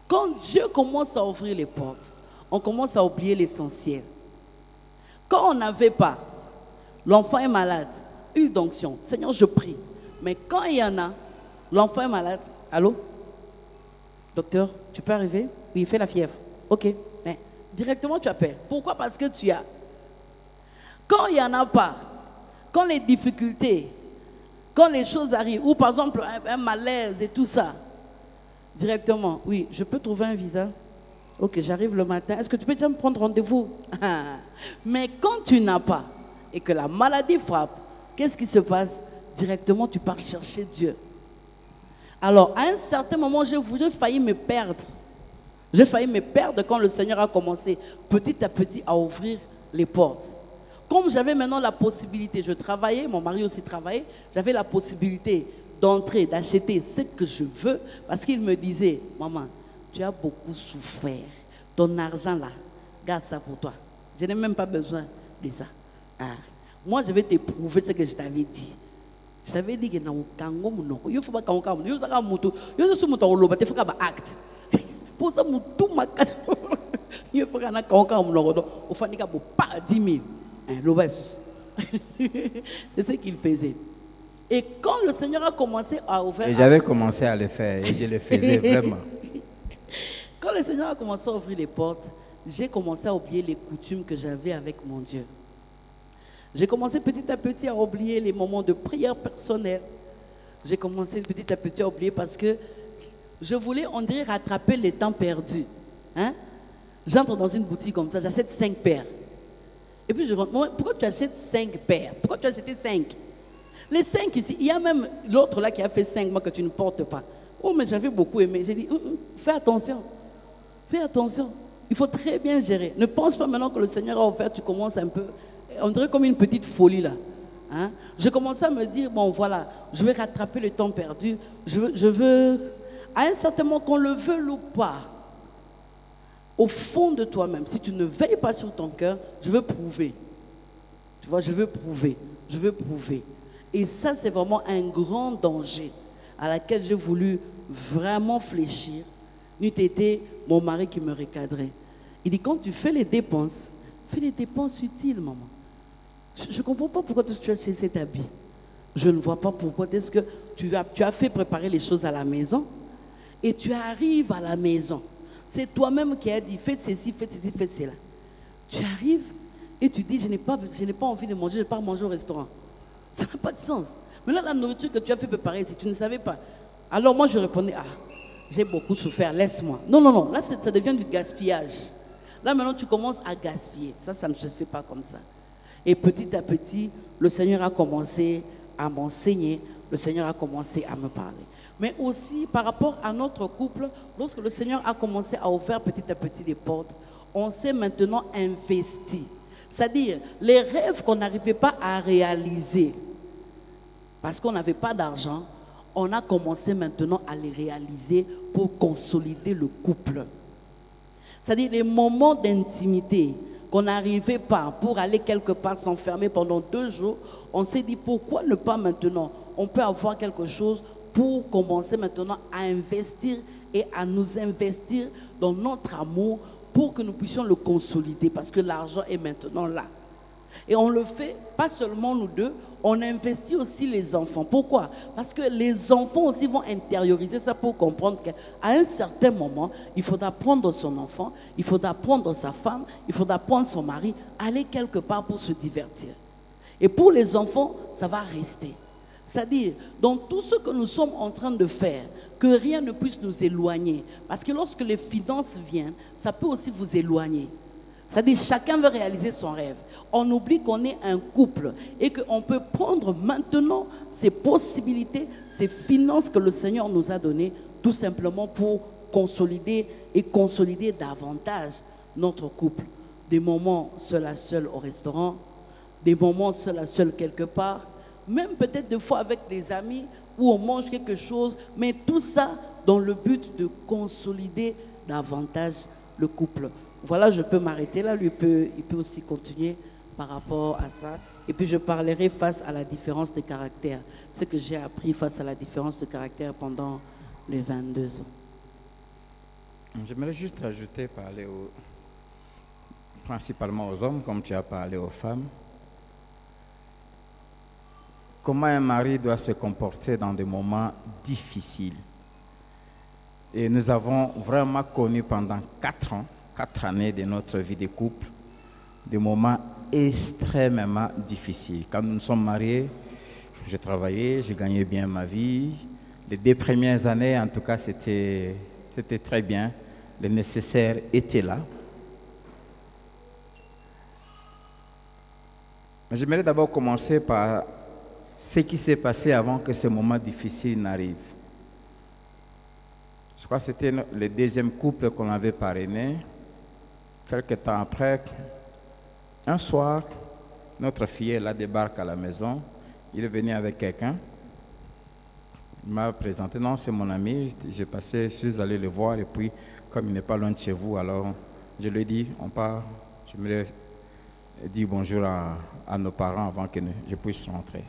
Quand Dieu commence à ouvrir les portes, on commence à oublier l'essentiel. Quand on n'avait pas, l'enfant est malade, huile d'onction, Seigneur je prie. Mais quand il y en a, l'enfant est malade, allô? Docteur, tu peux arriver? Oui, il fait la fièvre. Ok. Mais directement, tu appelles. Pourquoi? Parce que tu as. Quand il n'y en a pas, quand les difficultés, quand les choses arrivent, ou par exemple un malaise et tout ça, directement, oui, je peux trouver un visa? Ok, j'arrive le matin. Est-ce que tu peux déjà me prendre rendez-vous? Mais quand tu n'as pas et que la maladie frappe, qu'est-ce qui se passe? Directement, tu pars chercher Dieu. Alors, à un certain moment, j'ai failli me perdre. J'ai failli me perdre quand le Seigneur a commencé petit à petit à ouvrir les portes. Comme j'avais maintenant la possibilité, je travaillais, mon mari aussi travaillait, j'avais la possibilité d'entrer, d'acheter ce que je veux, parce qu'il me disait, maman, tu as beaucoup souffert, ton argent là, garde ça pour toi. Je n'ai même pas besoin de ça. Moi, je vais t'éprouver ce que je t'avais dit. Je t'avais dit que il ne faut pas acte. Pour ça, il faut pas 10 000. C'est ce qu'il faisait. Et quand le Seigneur a commencé à ouvrir... Et j'avais commencé à le faire et je le faisais vraiment. Quand le Seigneur a commencé à ouvrir les portes, j'ai commencé à oublier les coutumes que j'avais avec mon Dieu. J'ai commencé petit à petit à oublier les moments de prière personnelle. J'ai commencé petit à petit à oublier parce que je voulais, on dirait, rattraper les temps perdus. Hein? J'entre dans une boutique comme ça, j'achète 5 paires. Et puis je rentre, maman, pourquoi tu achètes 5 paires? Pourquoi tu as acheté 5? Les 5 ici, il y a même l'autre là qui a fait 5 mois que tu ne portes pas. Oh, mais j'avais beaucoup aimé. J'ai dit, fais attention. Fais attention. Il faut très bien gérer. Ne pense pas maintenant que le Seigneur a offert, tu commences un peu, on dirait comme une petite folie là. Hein? Je commençais à me dire, bon voilà, je vais rattraper le temps perdu. Je veux, à un certain moment, qu'on le veuille ou pas, au fond de toi-même, si tu ne veilles pas sur ton cœur, je veux prouver. Tu vois, je veux prouver. Je veux prouver. Et ça, c'est vraiment un grand danger à laquelle j'ai voulu vraiment fléchir. N'eût été mon mari qui me recadrait. Il dit, quand tu fais les dépenses utiles, maman. Je ne comprends pas pourquoi tu as acheté cet habit. Je ne vois pas pourquoi. Est-ce que tu as fait préparer les choses à la maison et tu arrives à la maison. C'est toi-même qui as dit, faites ceci, faites ceci, faites cela. Tu arrives et tu dis, je n'ai pas envie de manger, je pars manger au restaurant. Ça n'a pas de sens. Mais là, la nourriture que tu as fait préparer, si tu ne savais pas. Alors moi, je répondais, j'ai beaucoup souffert, laisse-moi. Non, non, non, là, ça devient du gaspillage. Là, maintenant, tu commences à gaspiller. Ça ne se fait pas comme ça. Et petit à petit, le Seigneur a commencé à m'enseigner, le Seigneur a commencé à me parler. Mais aussi, par rapport à notre couple, lorsque le Seigneur a commencé à ouvrir petit à petit des portes, on s'est maintenant investi. C'est-à-dire, les rêves qu'on n'arrivait pas à réaliser, parce qu'on n'avait pas d'argent, on a commencé maintenant à les réaliser pour consolider le couple. C'est-à-dire, les moments d'intimité qu'on n'arrivait pas pour aller quelque part s'enfermer pendant 2 jours, on s'est dit, pourquoi ne pas maintenant? On peut avoir quelque chose pour commencer maintenant à investir et à nous investir dans notre amour pour que nous puissions le consolider, parce que l'argent est maintenant là. Et on le fait, pas seulement nous deux, on investit aussi les enfants. Pourquoi? Parce que les enfants aussi vont intérioriser ça pour comprendre qu'à un certain moment, il faudra prendre son enfant, il faudra prendre sa femme, il faudra prendre son mari, aller quelque part pour se divertir. Et pour les enfants, ça va rester. C'est-à-dire, dans tout ce que nous sommes en train de faire, que rien ne puisse nous éloigner. Parce que lorsque les finances viennent, ça peut aussi vous éloigner. C'est-à-dire, chacun veut réaliser son rêve. On oublie qu'on est un couple et qu'on peut prendre maintenant ces possibilités, ces finances que le Seigneur nous a données, tout simplement pour consolider et consolider davantage notre couple. Des moments seul à seul au restaurant, des moments seul à seul quelque part, même peut-être des fois avec des amis où on mange quelque chose, mais tout ça dans le but de consolider davantage le couple. Voilà, je peux m'arrêter là, il peut aussi continuer par rapport à ça. Et puis je parlerai face à la différence de caractère, ce que j'ai appris face à la différence de caractère pendant les 22 ans. J'aimerais juste ajouter, parler principalement aux hommes, comme tu as parlé aux femmes. Comment un mari doit se comporter dans des moments difficiles. Et nous avons vraiment connu pendant 4 années de notre vie de couple, des moments extrêmement difficiles. Quand nous nous sommes mariés, j'ai travaillé, j'ai gagné bien ma vie. Les 2 premières années, en tout cas, c'était très bien. Le nécessaire était là. Mais j'aimerais d'abord commencer par ce qui s'est passé avant que ce moment difficile n'arrive. Je crois que c'était le 2e couple qu'on avait parrainé. Quelque temps après, un soir, notre fille là débarque à la maison. Il est venu avec quelqu'un. Il m'a présenté, non, c'est mon ami. J'ai passé, je suis allé le voir et puis, comme il n'est pas loin de chez vous, alors je lui ai dit, on part. Je me suis dit bonjour à nos parents avant que je puisse rentrer.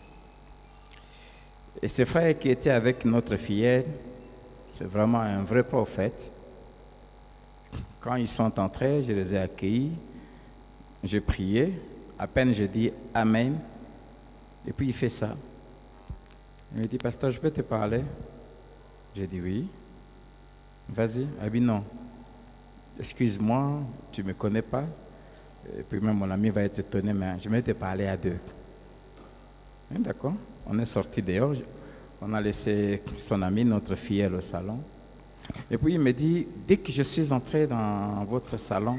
Et ce frère qui était avec notre fillette, c'est vraiment un vrai prophète. Quand ils sont entrés, je les ai accueillis, j'ai prié, à peine j'ai dit Amen, et puis il fait ça. Il me dit, pasteur, je peux te parler? J'ai dit oui. Vas-y. Il dit non. Excuse-moi, tu ne me connais pas. Et puis même mon ami va être étonné, mais je vais te parler à 2. D'accord. On est sorti dehors, on a laissé son ami, notre filleule au salon. Et puis il me dit, dès que je suis entré dans votre salon,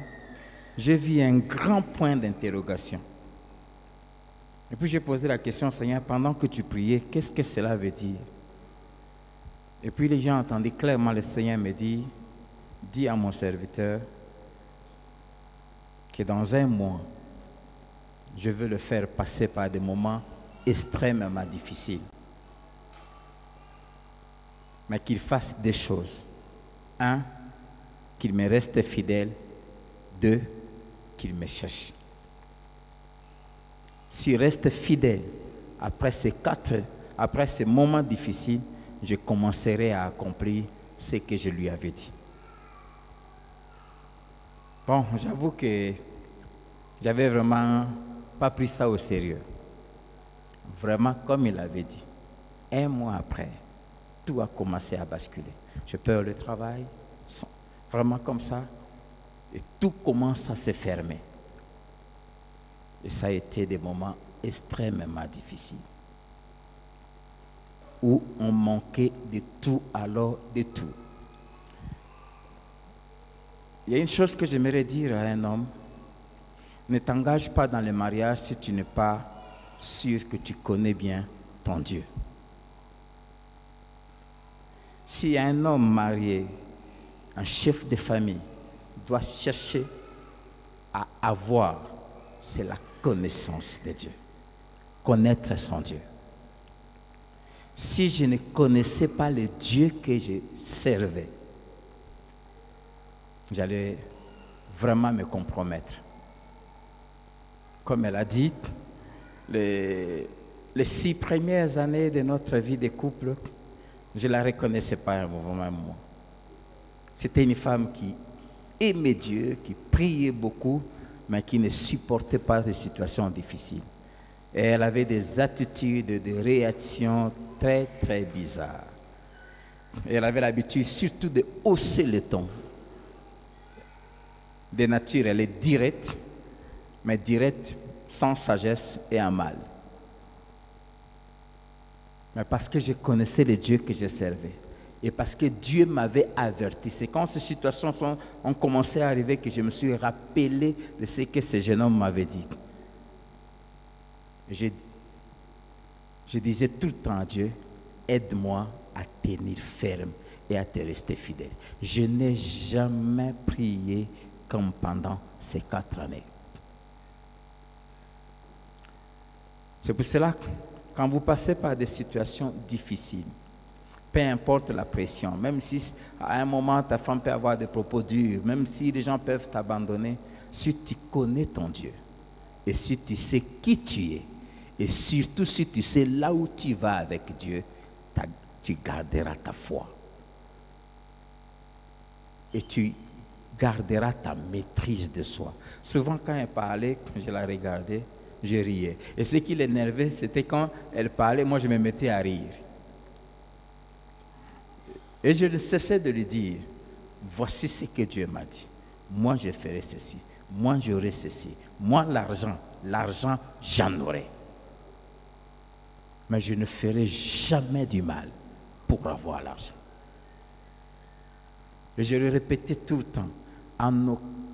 j'ai vu un grand point d'interrogation. Et puis j'ai posé la question au Seigneur, pendant que tu priais, qu'est-ce que cela veut dire? Et puis les gens entendaient clairement le Seigneur me dit, dis à mon serviteur que dans un mois, je veux le faire passer par des moments extrêmement difficiles. Mais qu'il fasse des choses. Un, qu'il me reste fidèle. Deux, qu'il me cherche. S'il reste fidèle, après ces moments difficiles, je commencerai à accomplir ce que je lui avais dit. Bon, j'avoue que j'avais vraiment pas pris ça au sérieux. Vraiment, comme il avait dit. Un mois après, tout a commencé à basculer. Je perds le travail, vraiment comme ça, et tout commence à se fermer. Et ça a été des moments extrêmement difficiles, où on manquait de tout, alors de tout. Il y a une chose que j'aimerais dire à un homme, ne t'engage pas dans le mariage si tu n'es pas sûr que tu connais bien ton Dieu. Si un homme marié, un chef de famille, doit chercher à avoir, c'est la connaissance de Dieu. Connaître son Dieu. Si je ne connaissais pas le Dieu que je servais, j'allais vraiment me compromettre. Comme elle a dit, les 6 premières années de notre vie de couple, je ne la reconnaissais pas un moment. C'était une femme qui aimait Dieu, qui priait beaucoup, mais qui ne supportait pas des situations difficiles. Et elle avait des attitudes, des réactions très, très bizarres. Et elle avait l'habitude surtout de hausser le ton. De nature, elle est directe, mais directe sans sagesse et en mal. Mais parce que je connaissais le Dieu que je servais, et parce que Dieu m'avait averti. C'est quand ces situations ont commencé à arriver que je me suis rappelé de ce que ce jeune homme m'avait dit. Je disais tout le temps à Dieu, aide-moi à tenir ferme et à te rester fidèle. Je n'ai jamais prié comme pendant ces 4 années. C'est pour cela que quand vous passez par des situations difficiles, peu importe la pression, même si à un moment ta femme peut avoir des propos durs, même si les gens peuvent t'abandonner, si tu connais ton Dieu, et si tu sais qui tu es, et surtout si tu sais là où tu vas avec Dieu, tu garderas ta foi. Et tu garderas ta maîtrise de soi. Souvent quand elle parlait, je la regardais, je riais. Et ce qui l'énervait, c'était quand elle parlait, moi je me mettais à rire. Et je ne cessais de lui dire, voici ce que Dieu m'a dit. Moi je ferai ceci, moi j'aurai ceci. Moi l'argent j'en aurai. Mais je ne ferai jamais du mal pour avoir l'argent. Et je le répétais tout le temps,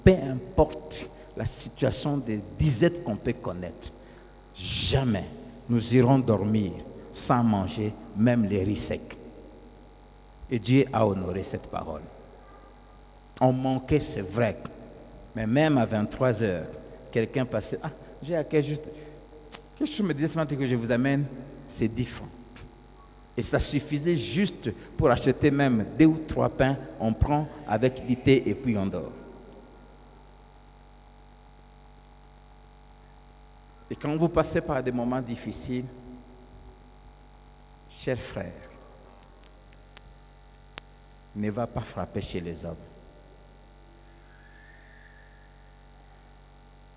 peu importe la situation de disette qu'on peut connaître, jamais nous irons dormir sans manger même les riz secs. Et Dieu a honoré cette parole. On manquait, c'est vrai, mais même à 23 heures, quelqu'un passait, j'ai à quel juste, quelque chose me disait ce matin que je vous amène, c'est 10 francs. Et ça suffisait juste pour acheter même 2 ou 3 pains, on prend avec du thé et puis on dort. Et quand vous passez par des moments difficiles, chers frères, ne va pas frapper chez les hommes.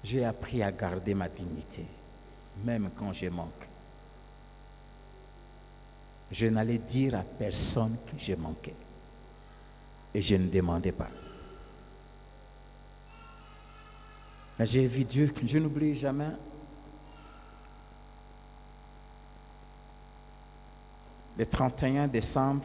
J'ai appris à garder ma dignité, même quand je manque. Je n'allais dire à personne que je manquais. Et je ne demandais pas. Mais j'ai vu Dieu, je n'oublie jamais. Le 31 décembre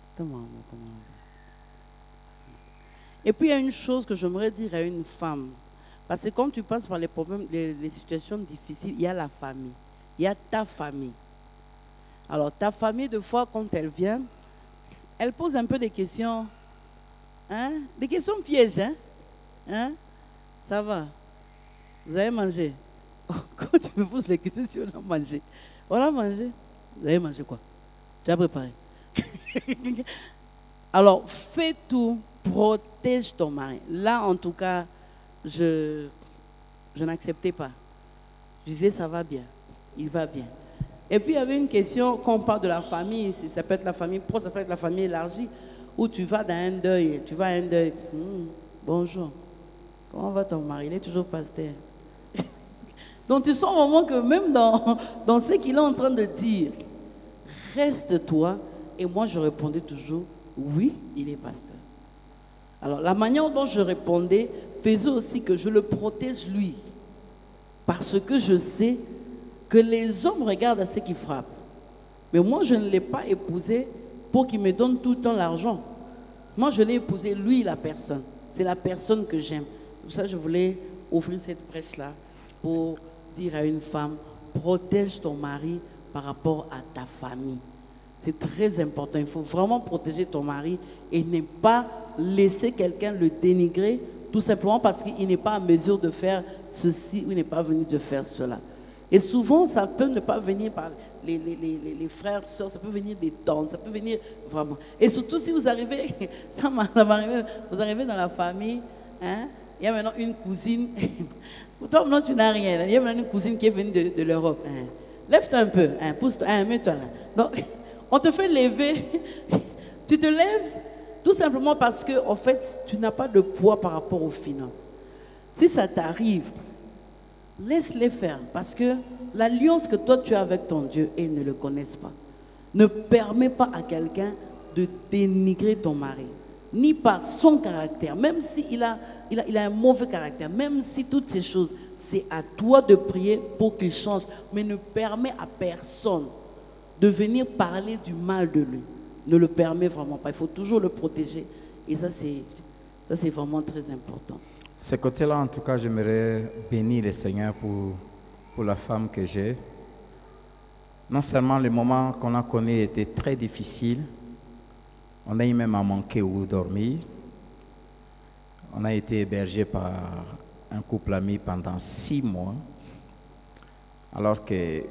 Et puis il y a une chose que j'aimerais dire à une femme. Parce que quand tu passes par les problèmes, les situations difficiles, il y a la famille. Il y a ta famille. Alors ta famille, de fois, quand elle vient, elle pose un peu des questions. Hein? Des questions pièges. Hein? Hein? Ça va? Vous avez mangé? Oh, quand tu me poses les questions si on a mangé. On a mangé? Vous avez mangé quoi? Tu as préparé? Alors, fais tout, protège ton mari. Là, en tout cas, je n'acceptais pas. Je disais, ça va bien, il va bien. Et puis, il y avait une question, quand on parle de la famille, ça peut être la famille proche, ça peut être la famille élargie, où tu vas dans un deuil, bonjour, comment va ton mari? Il est toujours pasteur. Donc, tu sens au moment que même dans ce qu'il est en train de dire, reste-toi. Et moi, je répondais toujours, oui, il est pasteur. Alors, la manière dont je répondais faisait aussi que je le protège lui. Parce que je sais que les hommes regardent à ce qui frappe. Mais moi, je ne l'ai pas épousé pour qu'il me donne tout le temps l'argent. Moi, je l'ai épousé, lui, la personne. C'est la personne que j'aime. Pour ça, je voulais offrir cette prêche-là pour dire à une femme, protège ton mari par rapport à ta famille. C'est très important. Il faut vraiment protéger ton mari et ne pas laisser quelqu'un le dénigrer tout simplement parce qu'il n'est pas en mesure de faire ceci ou il n'est pas venu de faire cela. Et souvent, ça peut ne pas venir par les frères, sœurs, ça peut venir des tantes, ça peut venir vraiment. Et surtout si vous arrivez, ça m'arrive, vous arrivez dans la famille, hein, il y a maintenant une cousine, toi maintenant tu n'as rien, il y a maintenant une cousine qui est venue de l'Europe. Hein. Lève-toi un peu, hein, pousse-toi, hein, mets-toi là. Donc, on te fait lever, tu te lèves tout simplement parce que, en fait, tu n'as pas de poids par rapport aux finances. Si ça t'arrive, laisse-les faire parce que l'alliance que toi tu as avec ton Dieu, ils ne le connaissent pas. Ne permets pas à quelqu'un de dénigrer ton mari, ni par son caractère, même s'il a un mauvais caractère, même si toutes ces choses, c'est à toi de prier pour qu'il change, mais ne permets à personne de venir parler du mal de lui. Ne le permet vraiment pas. Il faut toujours le protéger. Et ça, c'est vraiment très important. Ce côté-là, en tout cas, j'aimerais bénir le Seigneur pour la femme que j'ai. Non seulement le moment qu'on a connu était très difficile, on a eu même à manquer où dormir. On a été hébergé par un couple ami pendant 6 mois, alors que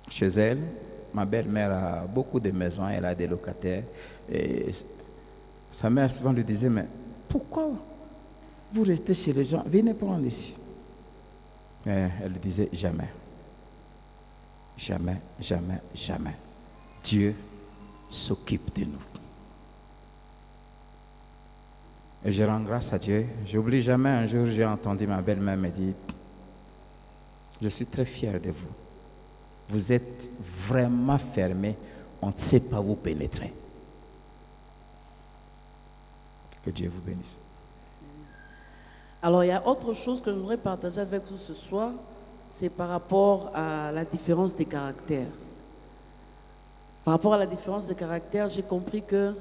chez elle, ma belle-mère a beaucoup de maisons, elle a des locataires. Et sa mère souvent lui disait, mais pourquoi vous restez chez les gens? Venez prendre ici. Mais elle lui disait, jamais. Jamais, jamais, jamais. Dieu s'occupe de nous. Et je rends grâce à Dieu. J'oublie jamais, un jour, j'ai entendu ma belle-mère me dire, je suis très fier de vous. Vous êtes vraiment fermé, on ne sait pas vous pénétrer. Que Dieu vous bénisse. Alors, il y a autre chose que je voudrais partager avec vous ce soir, c'est par rapport à la différence des caractères. Par rapport à la différence des caractères, j'ai compris que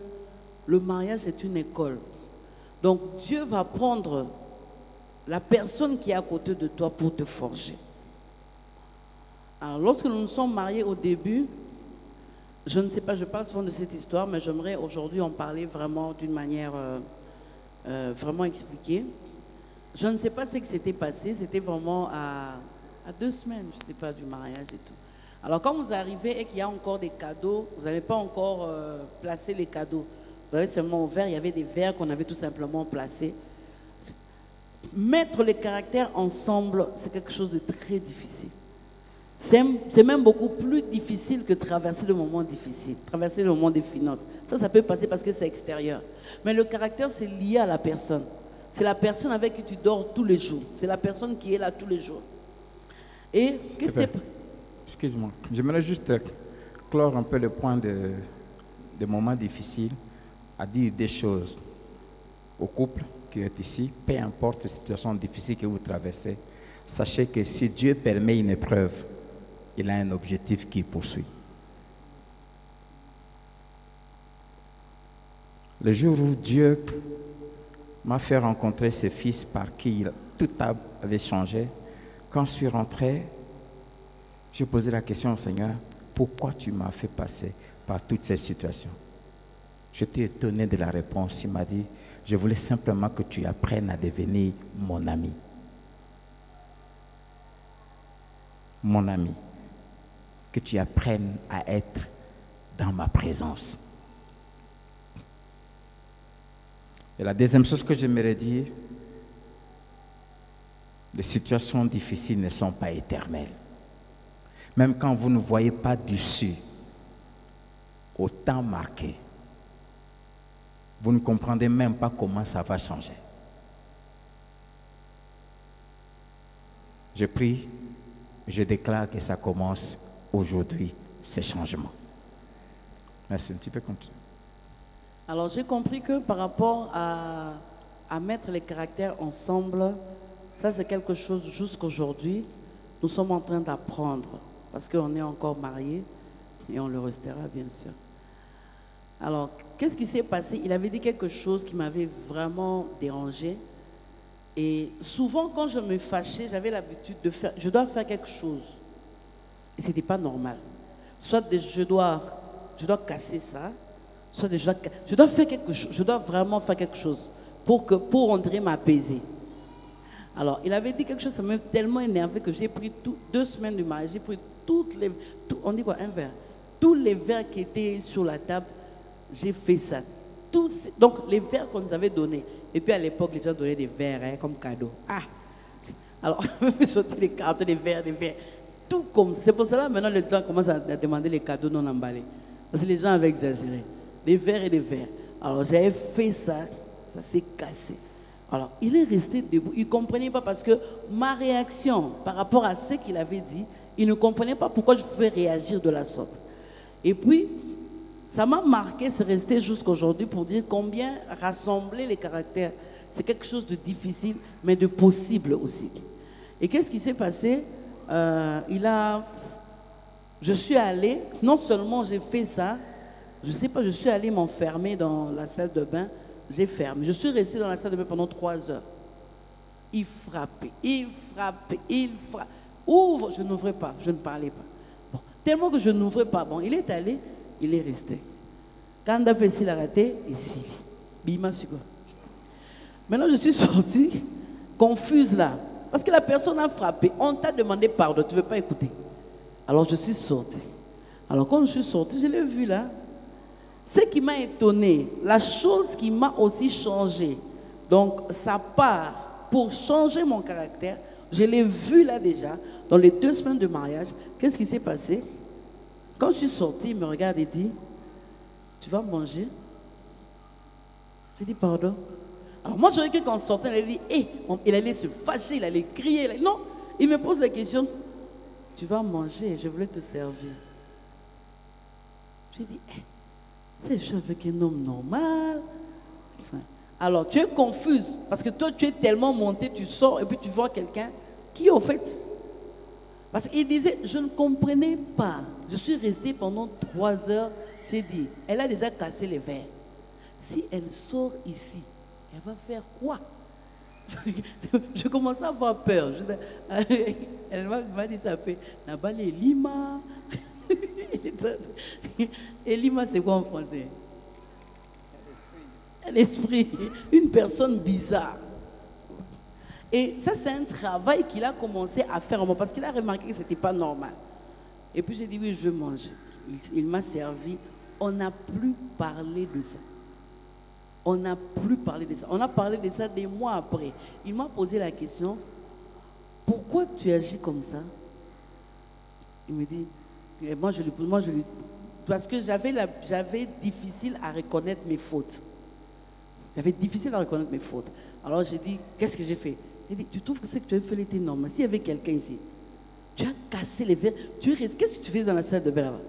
le mariage est une école. Donc, Dieu va prendre la personne qui est à côté de toi pour te forger. Alors, lorsque nous nous sommes mariés au début, je ne sais pas, je parle souvent de cette histoire, mais j'aimerais aujourd'hui en parler vraiment d'une manière vraiment expliquée. Je ne sais pas ce qui s'était passé, c'était vraiment à 2 semaines, je ne sais pas, du mariage et tout. Alors, quand vous arrivez et qu'il y a encore des cadeaux, vous n'avez pas encore placé les cadeaux. Vous avez seulement ouvert, il y avait des verres qu'on avait tout simplement placés. Mettre les caractères ensemble, c'est quelque chose de très difficile. C'est même beaucoup plus difficile que traverser le moment difficile, traverser le moment des finances. Ça peut passer parce que c'est extérieur. Mais le caractère, c'est lié à la personne. C'est la personne avec qui tu dors tous les jours. C'est la personne qui est là tous les jours. Et ce que c'est... Excuse-moi, j'aimerais juste clore un peu le point de moments difficiles, à dire des choses au couple qui est ici, peu importe la situation difficile que vous traversez, sachez que si Dieu permet une épreuve, il a un objectif qu'il poursuit. Le jour où Dieu m'a fait rencontrer ce fils par qui tout avait changé, quand je suis rentré, j'ai posé la question au Seigneur, pourquoi tu m'as fait passer par toutes ces situations? J'étais étonné de la réponse. Il m'a dit, je voulais simplement que tu apprennes à devenir mon ami. Mon ami. Que tu apprennes à être dans ma présence. Et la deuxième chose que j'aimerais dire, les situations difficiles ne sont pas éternelles. Même quand vous ne voyez pas d'issue au temps marqué, vous ne comprenez même pas comment ça va changer. Je prie, je déclare que ça commence aujourd'hui, ces changements. Merci, un petit peu continuer. Alors j'ai compris que par rapport à mettre les caractères ensemble, ça c'est quelque chose jusqu'aujourd'hui, nous sommes en train d'apprendre, parce qu'on est encore mariés et on le restera bien sûr. Alors, qu'est-ce qui s'est passé? Il avait dit quelque chose qui m'avait vraiment dérangé. Et souvent, quand je me fâchais, j'avais l'habitude de faire, je dois faire quelque chose. Et ce n'était pas normal. Soit je dois casser ça, soit je dois faire quelque chose, je dois vraiment faire quelque chose pour André m'apaiser. Alors, il avait dit quelque chose, ça m'a tellement énervé que j'ai pris 2 semaines de mariage, j'ai pris on dit quoi, un verre? Tous les verres qui étaient sur la table, j'ai fait ça. Donc, les verres qu'on nous avait donnés. Et puis, à l'époque, les gens donnaient des verres comme cadeau. Ah! Alors, on fait sortir les cartes, des verres. Tout comme ça. C'est pour cela, maintenant, les gens commencent à demander les cadeaux non emballés. Parce que les gens avaient exagéré. Des verres et des verres. Alors, j'avais fait ça. Ça s'est cassé. Alors, il est resté debout. Il ne comprenait pas parce que ma réaction par rapport à ce qu'il avait dit, il ne comprenait pas pourquoi je pouvais réagir de la sorte. Et puis, ça m'a marqué, c'est resté jusqu'aujourd'hui pour dire combien rassembler les caractères, c'est quelque chose de difficile, mais de possible aussi. Et qu'est-ce qui s'est passé? Je suis allée, non seulement j'ai fait ça, je ne sais pas, je suis allée m'enfermer dans la salle de bain, j'ai fermé. Je suis restée dans la salle de bain pendant 3 heures. Il frappait. Ouvre, je n'ouvrais pas, je ne parlais pas. Bon, tellement que je n'ouvrais pas. Bon, il est allé, il est resté. Quand on a fait il a raté, ici. Bima Sugo. Maintenant, je suis sortie, confuse là. Parce que la personne a frappé. On t'a demandé pardon, tu ne veux pas écouter. Alors, je suis sortie. Alors, quand je suis sortie, je l'ai vu là. Ce qui m'a étonné, la chose qui m'a aussi changé, donc ça part pour changer mon caractère, je l'ai vu là déjà, dans les 2 semaines de mariage. Qu'est-ce qui s'est passé? Quand je suis sortie, il me regarde et dit, tu vas manger? J'ai dit, pardon. Alors moi, j'aurais cru qu'en sortant, il allait dire, il allait se fâcher, il allait crier. Non, il me pose la question, tu vas manger, je voulais te servir. J'ai dit, je suis avec un homme normal. Alors, tu es confuse, parce que toi, tu es tellement monté, tu sors et puis tu vois quelqu'un qui, au fait, parce qu'il disait, je ne comprenais pas. Je suis restée pendant 3 heures. J'ai dit, elle a déjà cassé les verres. Si elle sort ici, elle va faire quoi? Je commençais à avoir peur. Elle m'a dit, ça fait Nabale Lima. Et Lima, c'est quoi en français? Un esprit, une personne bizarre. Et ça, c'est un travail qu'il a commencé à faire en moi parce qu'il a remarqué que ce n'était pas normal. Et puis j'ai dit, oui, je veux manger. Il m'a servi. On n'a plus parlé de ça. On n'a plus parlé de ça. On a parlé de ça des mois après. Il m'a posé la question, pourquoi tu agis comme ça? Il me dit, et moi je lui parce que j'avais difficile à reconnaître mes fautes. J'avais difficile à reconnaître mes fautes. Alors j'ai dit, qu'est-ce que j'ai fait? Il dit, tu trouves que ce que tu as fait était normal? S'il y avait quelqu'un ici, tu as cassé les verres, qu'est-ce que tu fais dans la salle de bain là-bas?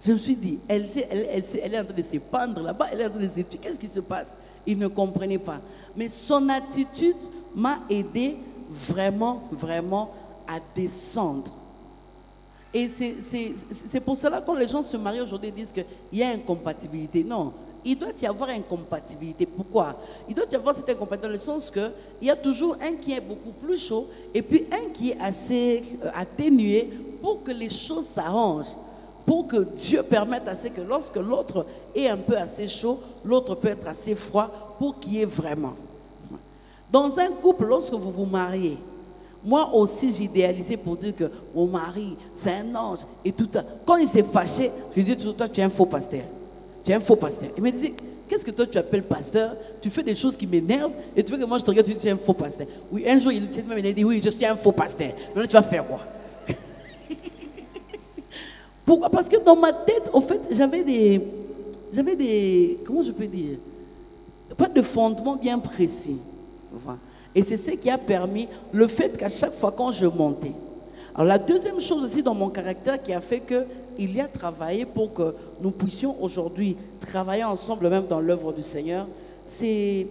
Je me suis dit, elle est en train de se pendre là-bas, elle est en train de se tuer. Qu'est-ce qui se passe? Il ne comprenait pas. Mais son attitude m'a aidé vraiment, vraiment à descendre. Et c'est pour cela que quand les gens se marient aujourd'hui, ils disent qu'il y a incompatibilité. Non, il doit y avoir incompatibilité. Pourquoi? Il doit y avoir cette incompatibilité dans le sens qu'il y a toujours un qui est beaucoup plus chaud et puis un qui est assez atténué pour que les choses s'arrangent. Pour que Dieu permette assez que lorsque l'autre est un peu assez chaud, l'autre peut être assez froid pour qu'il y ait vraiment. Dans un couple, lorsque vous vous mariez, moi aussi j'idéalisais pour dire que mon mari, c'est un ange et tout. Quand il s'est fâché, je lui dis toujours, toi tu es un faux pasteur. Tu es un faux pasteur. Il me disait, qu'est-ce que toi tu appelles pasteur? Tu fais des choses qui m'énervent et tu veux que moi je te regarde, tu dis tu es un faux pasteur. Oui, un jour il m'a dit, oui, je suis un faux pasteur. Maintenant tu vas faire quoi? Pourquoi? Parce que dans ma tête, au fait, j'avais des, comment je peux dire, pas de fondement bien précis. Voilà. Et c'est ce qui a permis le fait qu'à chaque fois quand je montais. Alors la deuxième chose aussi dans mon caractère qui a fait qu'il y a travaillé pour que nous puissions aujourd'hui travailler ensemble même dans l'œuvre du Seigneur, c'est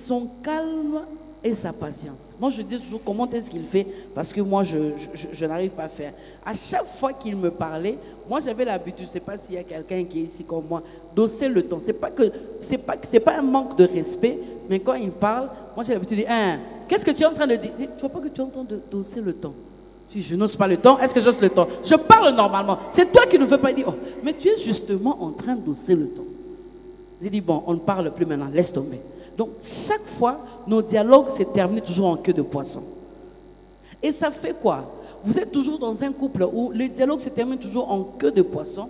son calme et sa patience. Moi, je dis toujours comment est-ce qu'il fait, parce que moi, je n'arrive pas à faire. À chaque fois qu'il me parlait, moi, j'avais l'habitude, je ne sais pas s'il y a quelqu'un qui est ici comme moi, d'osser le ton. C'est pas un manque de respect, mais quand il parle, moi, j'ai l'habitude de dire, hein, qu'est-ce que tu es en train de dire? Tu ne vois pas que tu es en train d'osser le ton? Si je n'ose pas le ton, est-ce que j'ose le ton? Je parle normalement. C'est toi qui ne veux pas dire, oh, mais tu es justement en train d'osser le ton. J'ai dit, bon, on ne parle plus maintenant, laisse tomber. Donc, chaque fois, nos dialogues se terminent toujours en queue de poisson. Et ça fait quoi? Vous êtes toujours dans un couple où les dialogues se terminent toujours en queue de poisson.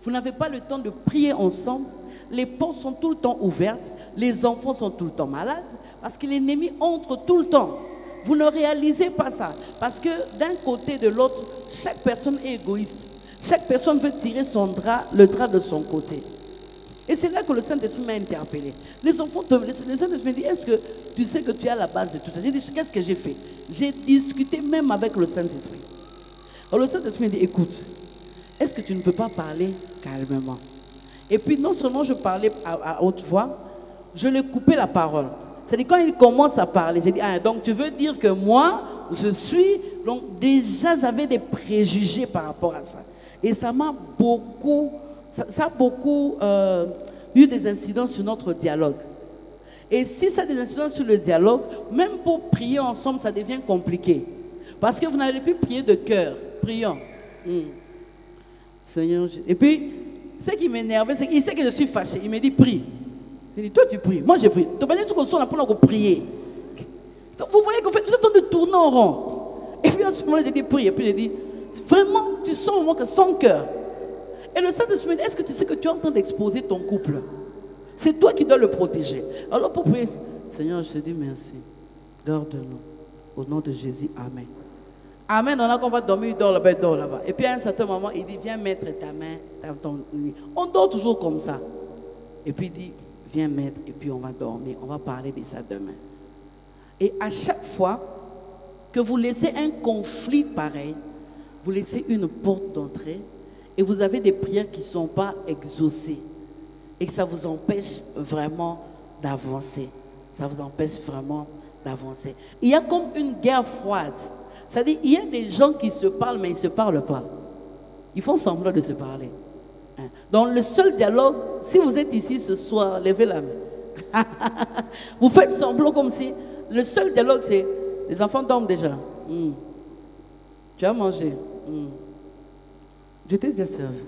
Vous n'avez pas le temps de prier ensemble. Les portes sont tout le temps ouvertes. Les enfants sont tout le temps malades. Parce que l'ennemi entre tout le temps. Vous ne réalisez pas ça. Parce que d'un côté et de l'autre, chaque personne est égoïste. Chaque personne veut tirer le drap de son côté. Et c'est là que le Saint-Esprit m'a interpellé. Les enfants, le Saint-Esprit m'a dit, est-ce que tu sais que tu es à la base de tout ça? J'ai dit, qu'est-ce que j'ai fait? J'ai discuté même avec le Saint-Esprit. Alors le Saint-Esprit m'a dit, écoute, est-ce que tu ne peux pas parler calmement? Et puis non seulement je parlais à haute voix, je lui ai coupé la parole. C'est-à-dire quand il commence à parler, j'ai dit, ah, donc tu veux dire que moi, je suis... Donc déjà, j'avais des préjugés par rapport à ça. Et ça m'a beaucoup... Ça a beaucoup eu des incidents sur notre dialogue. Et si ça a des incidents sur le dialogue, même pour prier ensemble, ça devient compliqué. Parce que vous n'allez plus prier de cœur. Prions. Seigneur, et puis, ce qui m'énervait, c'est qu'il sait que je suis fâché. Il me dit, prie. Je dis, toi tu pries. Moi j'ai prié. Donc, tout qu'on soit là pour prier. Donc, vous voyez qu'en fait, vous êtes en train de tourner en rond. Et puis, à ce moment-là, j'ai dit, prie. Et puis, j'ai dit, vraiment, tu sens au moment que sans cœur. Et le Saint-Esprit me dit, est-ce que tu sais que tu es en train d'exposer ton couple? C'est toi qui dois le protéger. Alors pour prier, Seigneur, je te dis merci. Garde-nous. Au nom de Jésus, Amen. Amen, on a qu'on va dormir, il dort là-bas, il dort là-bas. Et puis à un certain moment, il dit, viens mettre ta main dans ton lit. On dort toujours comme ça. Et puis il dit, viens mettre, et puis on va dormir. On va parler de ça demain. Et à chaque fois que vous laissez un conflit pareil, vous laissez une porte d'entrée, et vous avez des prières qui ne sont pas exaucées. Et que ça vous empêche vraiment d'avancer. Ça vous empêche vraiment d'avancer. Il y a comme une guerre froide. C'est-à-dire, il y a des gens qui se parlent, mais ils ne se parlent pas. Ils font semblant de se parler. Donc le seul dialogue, si vous êtes ici ce soir, levez la main. Vous faites semblant comme si... Le seul dialogue, c'est... Les enfants dorment déjà. Tu as mangé. Je t'ai déjà servi.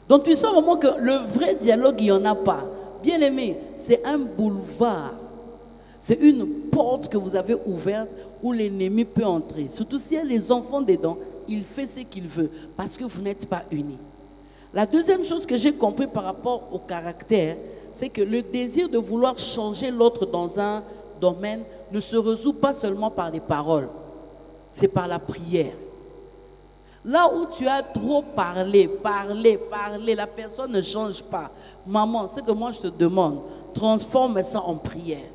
Donc tu sens vraiment que le vrai dialogue, il n'y en a pas. Bien aimé, c'est un boulevard. C'est une porte que vous avez ouverte où l'ennemi peut entrer. Surtout s'il y a les enfants dedans, il fait ce qu'il veut parce que vous n'êtes pas unis. La deuxième chose que j'ai compris par rapport au caractère, c'est que le désir de vouloir changer l'autre dans un domaine ne se résout pas seulement par les paroles. C'est par la prière. Là où tu as trop parlé, la personne ne change pas. Maman, c'est que moi je te demande, transforme ça en prière.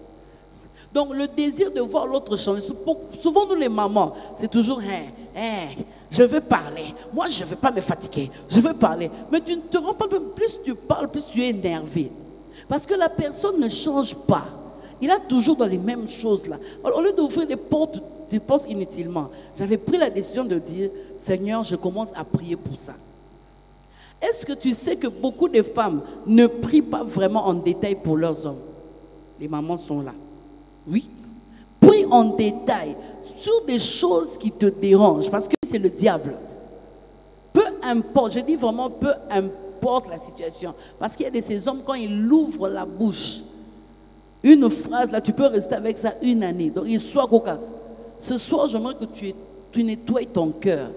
Donc le désir de voir l'autre changer, souvent nous les mamans, c'est toujours, je veux parler, moi je ne veux pas me fatiguer, je veux parler. Mais tu ne te rends pas compte, plus tu parles, plus tu es énervé. Parce que la personne ne change pas. Il a toujours dans les mêmes choses là. Alors, au lieu d'ouvrir les portes, je pense inutilement. J'avais pris la décision de dire, Seigneur, je commence à prier pour ça. Est-ce que tu sais que beaucoup de femmes ne prient pas vraiment en détail pour leurs hommes? Les mamans sont là. Oui. Prie en détail sur des choses qui te dérangent, parce que c'est le diable. Peu importe, je dis vraiment peu importe la situation. Parce qu'il y a de ces hommes, quand ils ouvrent la bouche, une phrase là, tu peux rester avec ça une année. Donc il soit coca. Ce soir, j'aimerais que tu nettoies ton cœur.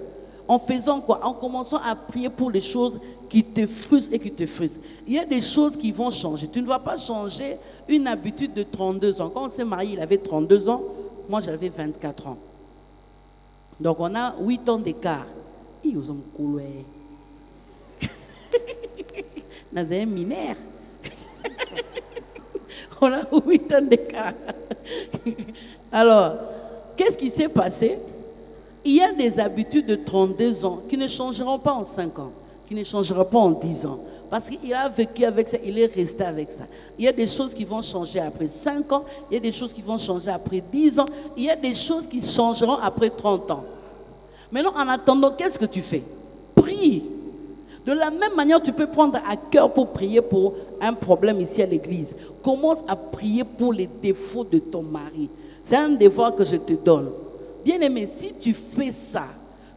En faisant quoi? En commençant à prier pour les choses qui te frustrent et qui te frustrent. Il y a des choses qui vont changer. Tu ne vas pas changer une habitude de 32 ans. Quand on s'est marié, il avait 32 ans. Moi, j'avais 24 ans. Donc, on a 8 ans d'écart. Ils ont coulé. Nous avons un mineur. On a 8 ans d'écart. Alors, qu'est-ce qui s'est passé? Il y a des habitudes de 32 ans qui ne changeront pas en 5 ans, qui ne changeront pas en 10 ans. Parce qu'il a vécu avec ça, il est resté avec ça. Il y a des choses qui vont changer après 5 ans, il y a des choses qui vont changer après 10 ans, il y a des choses qui changeront après 30 ans. Maintenant, en attendant, qu'est-ce que tu fais? Prie. De la même manière, tu peux prendre à cœur pour prier pour un problème ici à l'église. Commence à prier pour les défauts de ton mari. C'est un devoir que je te donne. Bien aimé, si tu fais ça,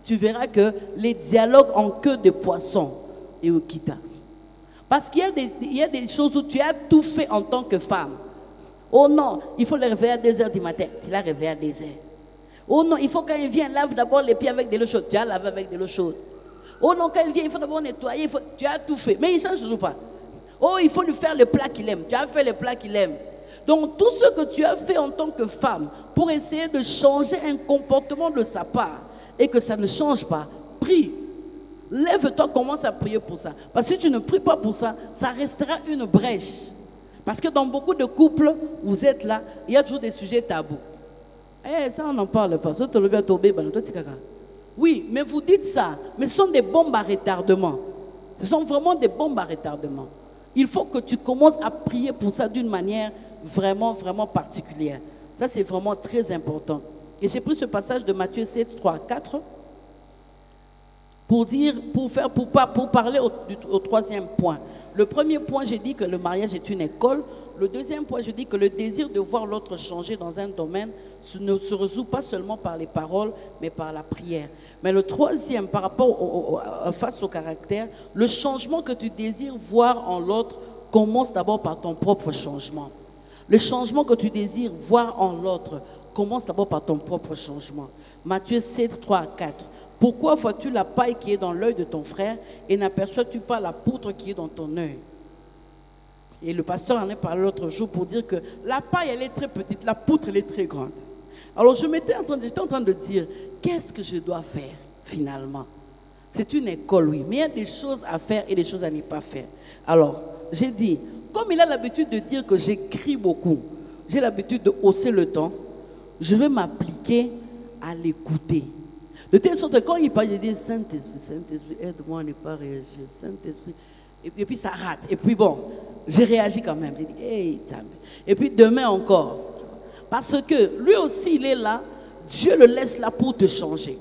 tu verras que les dialogues en queue de poisson et au kita. Parce qu'il y a des choses où tu as tout fait en tant que femme. Oh non, il faut le réveiller à 2h du matin. Tu l'as réveillé à 2h. Oh non, il faut quand il vient, lave d'abord les pieds avec de l'eau chaude. Tu as lavé avec de l'eau chaude. Oh non, quand il vient, il faut d'abord nettoyer. Tu as tout fait. Mais il ne change toujours pas. Oh, il faut lui faire le plat qu'il aime. Tu as fait le plat qu'il aime. Donc, tout ce que tu as fait en tant que femme pour essayer de changer un comportement de sa part et que ça ne change pas, prie. Lève-toi, commence à prier pour ça. Parce que si tu ne pries pas pour ça, ça restera une brèche. Parce que dans beaucoup de couples, vous êtes là, il y a toujours des sujets tabous. Eh, ça, on n'en parle pas. Oui, mais vous dites ça, mais ce sont des bombes à retardement. Ce sont vraiment des bombes à retardement. Il faut que tu commences à prier pour ça d'une manière vraiment, vraiment particulière. Ça, c'est vraiment très important. Et j'ai pris ce passage de Matthieu 7, 3, 4 pour parler au troisième point. Le premier point, j'ai dit que le mariage est une école. Le deuxième point, je dis que le désir de voir l'autre changer dans un domaine ne se résout pas seulement par les paroles, mais par la prière. Mais le troisième, par rapport face au caractère, le changement que tu désires voir en l'autre commence d'abord par ton propre changement. Le changement que tu désires voir en l'autre commence d'abord par ton propre changement. Matthieu 7, 3 à 4. Pourquoi vois-tu la paille qui est dans l'œil de ton frère et n'aperçois-tu pas la poutre qui est dans ton œil? Et le pasteur en a parlé l'autre jour pour dire que la paille, elle est très petite, la poutre, elle est très grande. Alors j'étais en train de dire, qu'est-ce que je dois faire finalement? C'est une école, oui, mais il y a des choses à faire et des choses à ne pas faire. Alors, j'ai dit, comme il a l'habitude de dire que j'écris beaucoup, j'ai l'habitude de hausser le ton, je vais m'appliquer à l'écouter. De telle sorte que quand il parle, je dis, Saint-Esprit, Saint-Esprit, aide-moi à ne pas réagir, Saint-Esprit. Et puis ça rate. Et puis bon, j'ai réagi quand même. J'ai dit, hey, Tam. Et puis demain encore. Parce que lui aussi, il est là. Dieu le laisse là pour te changer.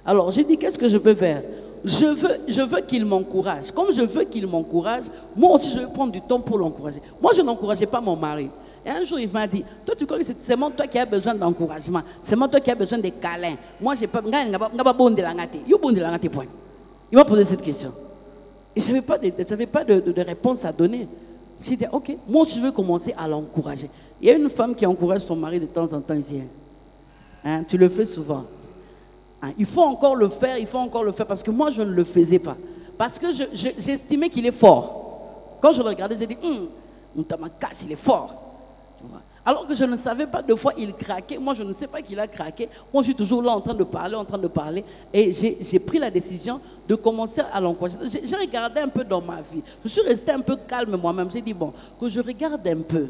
Alors, j'ai dit, qu'est-ce que je peux faire? Je veux qu'il m'encourage. Comme je veux qu'il m'encourage, moi aussi, je vais prendre du temps pour l'encourager. Moi, je n'encourageais pas mon mari. Et un jour, il m'a dit, toi, tu crois que c'est seulement toi qui as besoin d'encouragement. C'est moi toi qui as besoin de câlins. Moi, je n'ai pas besoin de point. Il m'a posé cette question. Et je n'avais pas de réponse à donner. J'ai dit, ok, moi je veux commencer à l'encourager. Il y a une femme qui encourage son mari de temps en temps ici. Hein, tu le fais souvent. Hein, il faut encore le faire, parce que moi je ne le faisais pas. Parce que j'estimais qu'il est fort. Quand je le regardais, j'ai dit, Moutamakas, il est fort. Tu vois? Alors que je ne savais pas, deux fois il craquait. Moi, je ne sais pas qu'il a craqué. Moi, je suis toujours là en train de parler. Et j'ai pris la décision de commencer à l'encourager. J'ai regardé un peu dans ma vie. Je suis restée un peu calme moi-même. J'ai dit, bon, que je regarde un peu.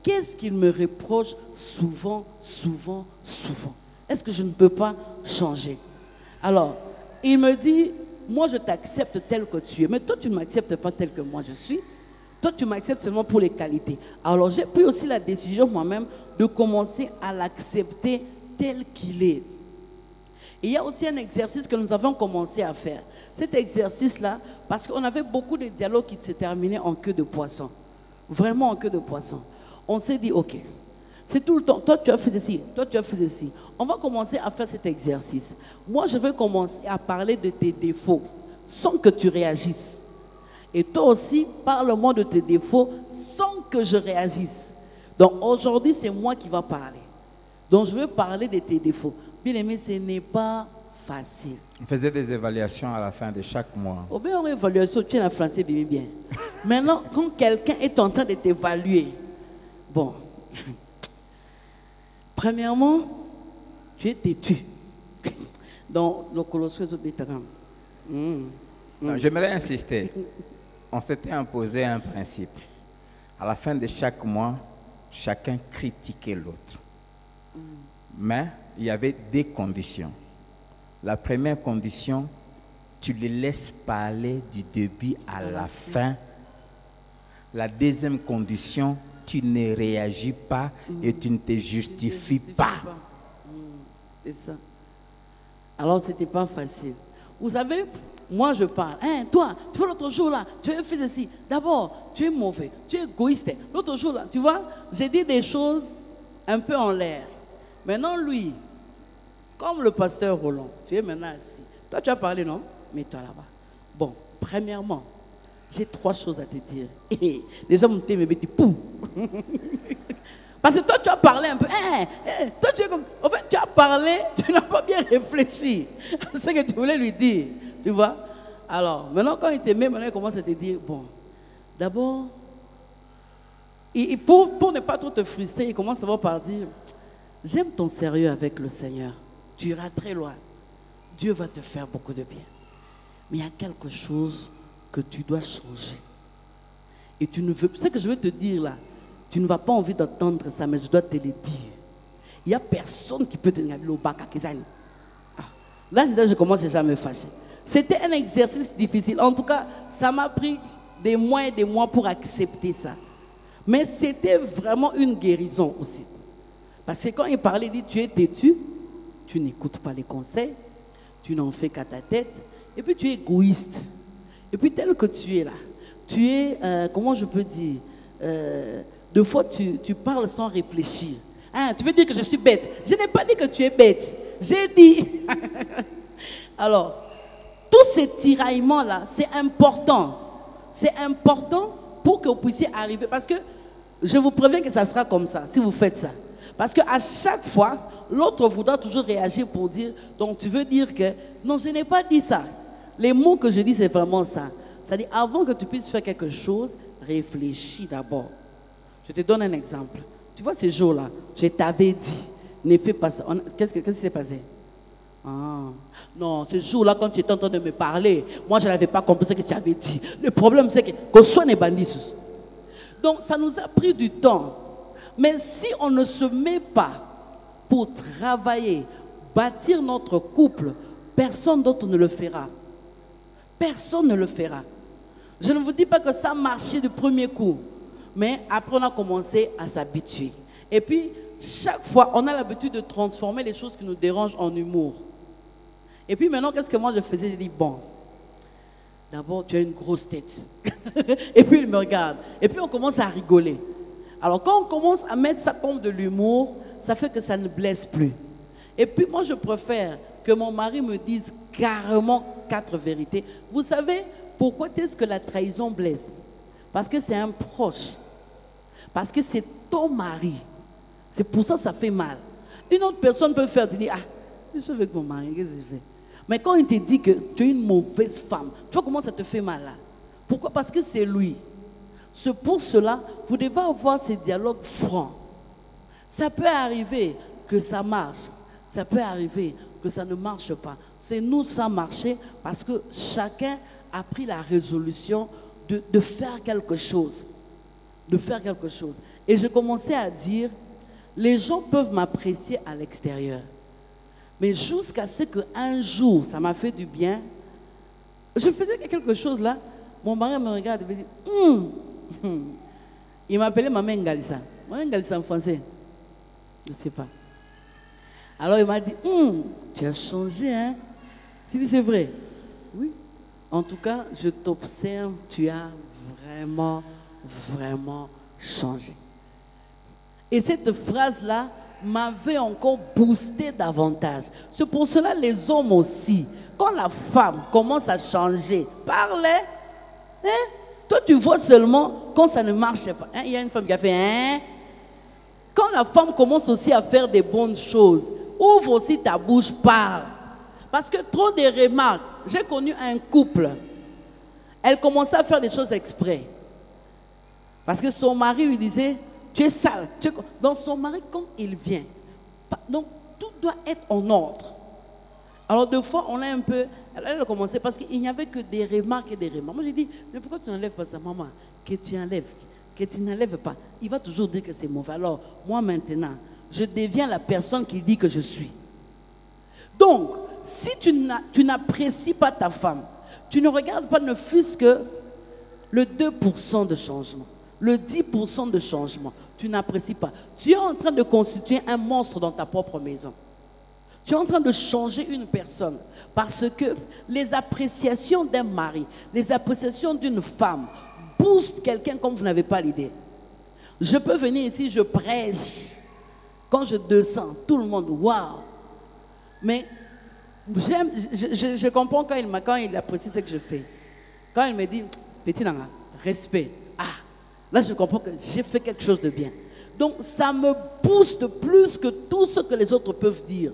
Qu'est-ce qu'il me reproche souvent? Est-ce que je ne peux pas changer? Alors, il me dit, moi, je t'accepte tel que tu es. Mais toi, tu ne m'acceptes pas tel que moi je suis. Toi, tu m'acceptes seulement pour les qualités. Alors, j'ai pris aussi la décision moi-même de commencer à l'accepter tel qu'il est. Et il y a aussi un exercice que nous avons commencé à faire. Cet exercice-là, parce qu'on avait beaucoup de dialogues qui se terminaient en queue de poisson. Vraiment en queue de poisson. On s'est dit, ok, c'est tout le temps, toi tu as fait ceci, toi tu as fait ceci. On va commencer à faire cet exercice. Moi, je vais commencer à parler de tes défauts sans que tu réagisses. Et toi aussi, parle-moi de tes défauts sans que je réagisse. Donc aujourd'hui, c'est moi qui va parler. Donc je vais parler de tes défauts. Bien aimé, ce n'est pas facile. On faisait des évaluations à la fin de chaque mois. Au bien, en évaluation, tu es en français, bien. Maintenant, quand quelqu'un est en train de t'évaluer, bon, premièrement, tu es têtu. Donc, le colossal de Bétaram. J'aimerais insister. On s'était imposé un principe. À la fin de chaque mois, chacun critiquait l'autre. Mais il y avait des conditions. La première condition, tu les laisses parler du début à la fin. La deuxième condition, tu ne réagis pas et tu ne te justifies pas. C'est ça. Alors, ce n'était pas facile. Vous savez, moi je parle. Hein, toi, tu vois l'autre jour là, tu as fait ceci. D'abord, tu es mauvais, tu es égoïste. L'autre jour là, tu vois, j'ai dit des choses un peu en l'air. Maintenant, lui, comme le pasteur Roland, tu es maintenant assis. Toi, tu as parlé, non? Mets-toi là-bas. Bon, premièrement, j'ai 3 choses à te dire. Déjà, mon thème est pou. Parce que toi, tu as parlé un peu. Toi, tu es comme. En fait, tu as parlé, tu n'as pas bien réfléchi à ce que tu voulais lui dire. Tu vois? Alors, maintenant, quand il t'aimait, maintenant, il commence à te dire bon, d'abord, pour ne pas trop te frustrer, il commence d'abord par dire j'aime ton sérieux avec le Seigneur. Tu iras très loin. Dieu va te faire beaucoup de bien. Mais il y a quelque chose que tu dois changer. Et tu ne veux. Ce que je veux te dire là, tu ne vas pas envie d'entendre ça, mais je dois te le dire. Il n'y a personne qui peut te dire au bac à Kizani. Là, je commence déjà à me fâcher. C'était un exercice difficile. En tout cas, ça m'a pris des mois et des mois pour accepter ça. Mais c'était vraiment une guérison aussi. Parce que quand il parlait, il dit tu es têtu, tu n'écoutes pas les conseils, tu n'en fais qu'à ta tête, et puis tu es égoïste. Et puis tel que tu es là, tu es, comment je peux dire, des fois tu parles sans réfléchir. Hein, tu veux dire que je suis bête? Je n'ai pas dit que tu es bête. J'ai dit. Alors, tous ces tiraillements-là, c'est important. C'est important pour que vous puissiez arriver. Parce que je vous préviens que ça sera comme ça, si vous faites ça. Parce qu'à chaque fois, l'autre voudra toujours réagir pour dire, donc tu veux dire que, non, je n'ai pas dit ça. Les mots que je dis, c'est vraiment ça. C'est-à-dire, avant que tu puisses faire quelque chose, réfléchis d'abord. Je te donne un exemple. Tu vois, ces jours-là, je t'avais dit, ne fais pas ça. Qu'est-ce qui s'est passé? Ah, non, ce jour-là, quand tu étais en train de me parler, moi, je n'avais pas compris ce que tu avais dit. Le problème, c'est qu'on soit des bandits. Donc, ça nous a pris du temps. Mais si on ne se met pas pour travailler, bâtir notre couple, personne d'autre ne le fera. Personne ne le fera. Je ne vous dis pas que ça marchait du premier coup. Mais après, on a commencé à s'habituer. Et puis, chaque fois, on a l'habitude de transformer les choses qui nous dérangent en humour. Et puis maintenant, qu'est-ce que moi je faisais? J'ai dit, bon, d'abord, tu as une grosse tête. Et puis, il me regarde. Et puis, on commence à rigoler. Alors, quand on commence à mettre ça comme de l'humour, ça fait que ça ne blesse plus. Et puis, moi, je préfère que mon mari me dise carrément 4 vérités. Vous savez, pourquoi est-ce que la trahison blesse? Parce que c'est un proche. Parce que c'est ton mari. C'est pour ça que ça fait mal. Une autre personne peut faire, tu dis, ah, je suis avec mon mari, qu'est-ce que je fais? Mais quand il te dit que tu es une mauvaise femme, tu vois comment ça te fait mal là? Pourquoi? Parce que c'est lui. C'est pour cela, vous devez avoir ces dialogues francs. Ça peut arriver que ça marche. Ça peut arriver que ça ne marche pas. C'est nous, ça a marché parce que chacun a pris la résolution de faire quelque chose. De faire quelque chose. Et je commençais à dire, les gens peuvent m'apprécier à l'extérieur. Mais jusqu'à ce qu'un jour, ça m'a fait du bien, je faisais quelque chose là, mon mari me regarde et me dit, il m'appelait Maman Ngalissa. Maman Ngalissa en français, je ne sais pas. Alors il m'a dit, tu as changé, hein? J'ai dit, c'est vrai. Oui. En tout cas, je t'observe, tu as vraiment, vraiment changé. Et cette phrase-là m'avait encore boosté davantage. C'est pour cela les hommes aussi, quand la femme commence à changer, parle, hein? Toi tu vois seulement quand ça ne marche pas. Hein? Il y a une femme qui a fait, hein? Quand la femme commence aussi à faire des bonnes choses, ouvre aussi ta bouche, parle. Parce que trop de remarques. J'ai connu un couple, elle commençait à faire des choses exprès. Parce que son mari lui disait, tu es sale. Donc son mari, quand il vient, donc tout doit être en ordre. Alors deux fois, on a un peu, elle a commencé parce qu'il n'y avait que des remarques et des remarques. Moi j'ai dit, mais pourquoi tu n'enlèves pas ça, maman? Que tu enlèves, que tu n'enlèves pas. Il va toujours dire que c'est mauvais. Alors moi maintenant, je deviens la personne qui dit que je suis. Donc, si tu n'apprécies pas ta femme, tu ne regardes pas ne fût-ce que le 2% de changement, le 10% de changement, tu n'apprécies pas. Tu es en train de constituer un monstre dans ta propre maison. Tu es en train de changer une personne parce que les appréciations d'un mari, les appréciations d'une femme boostent quelqu'un comme vous n'avez pas l'idée. Je peux venir ici, je prêche. Quand je descends, tout le monde, waouh! Mais je comprends quand il apprécie ce que je fais. Quand il me dit, petit nana, respect. Ah, là je comprends que j'ai fait quelque chose de bien. Donc ça me booste plus que tout ce que les autres peuvent dire.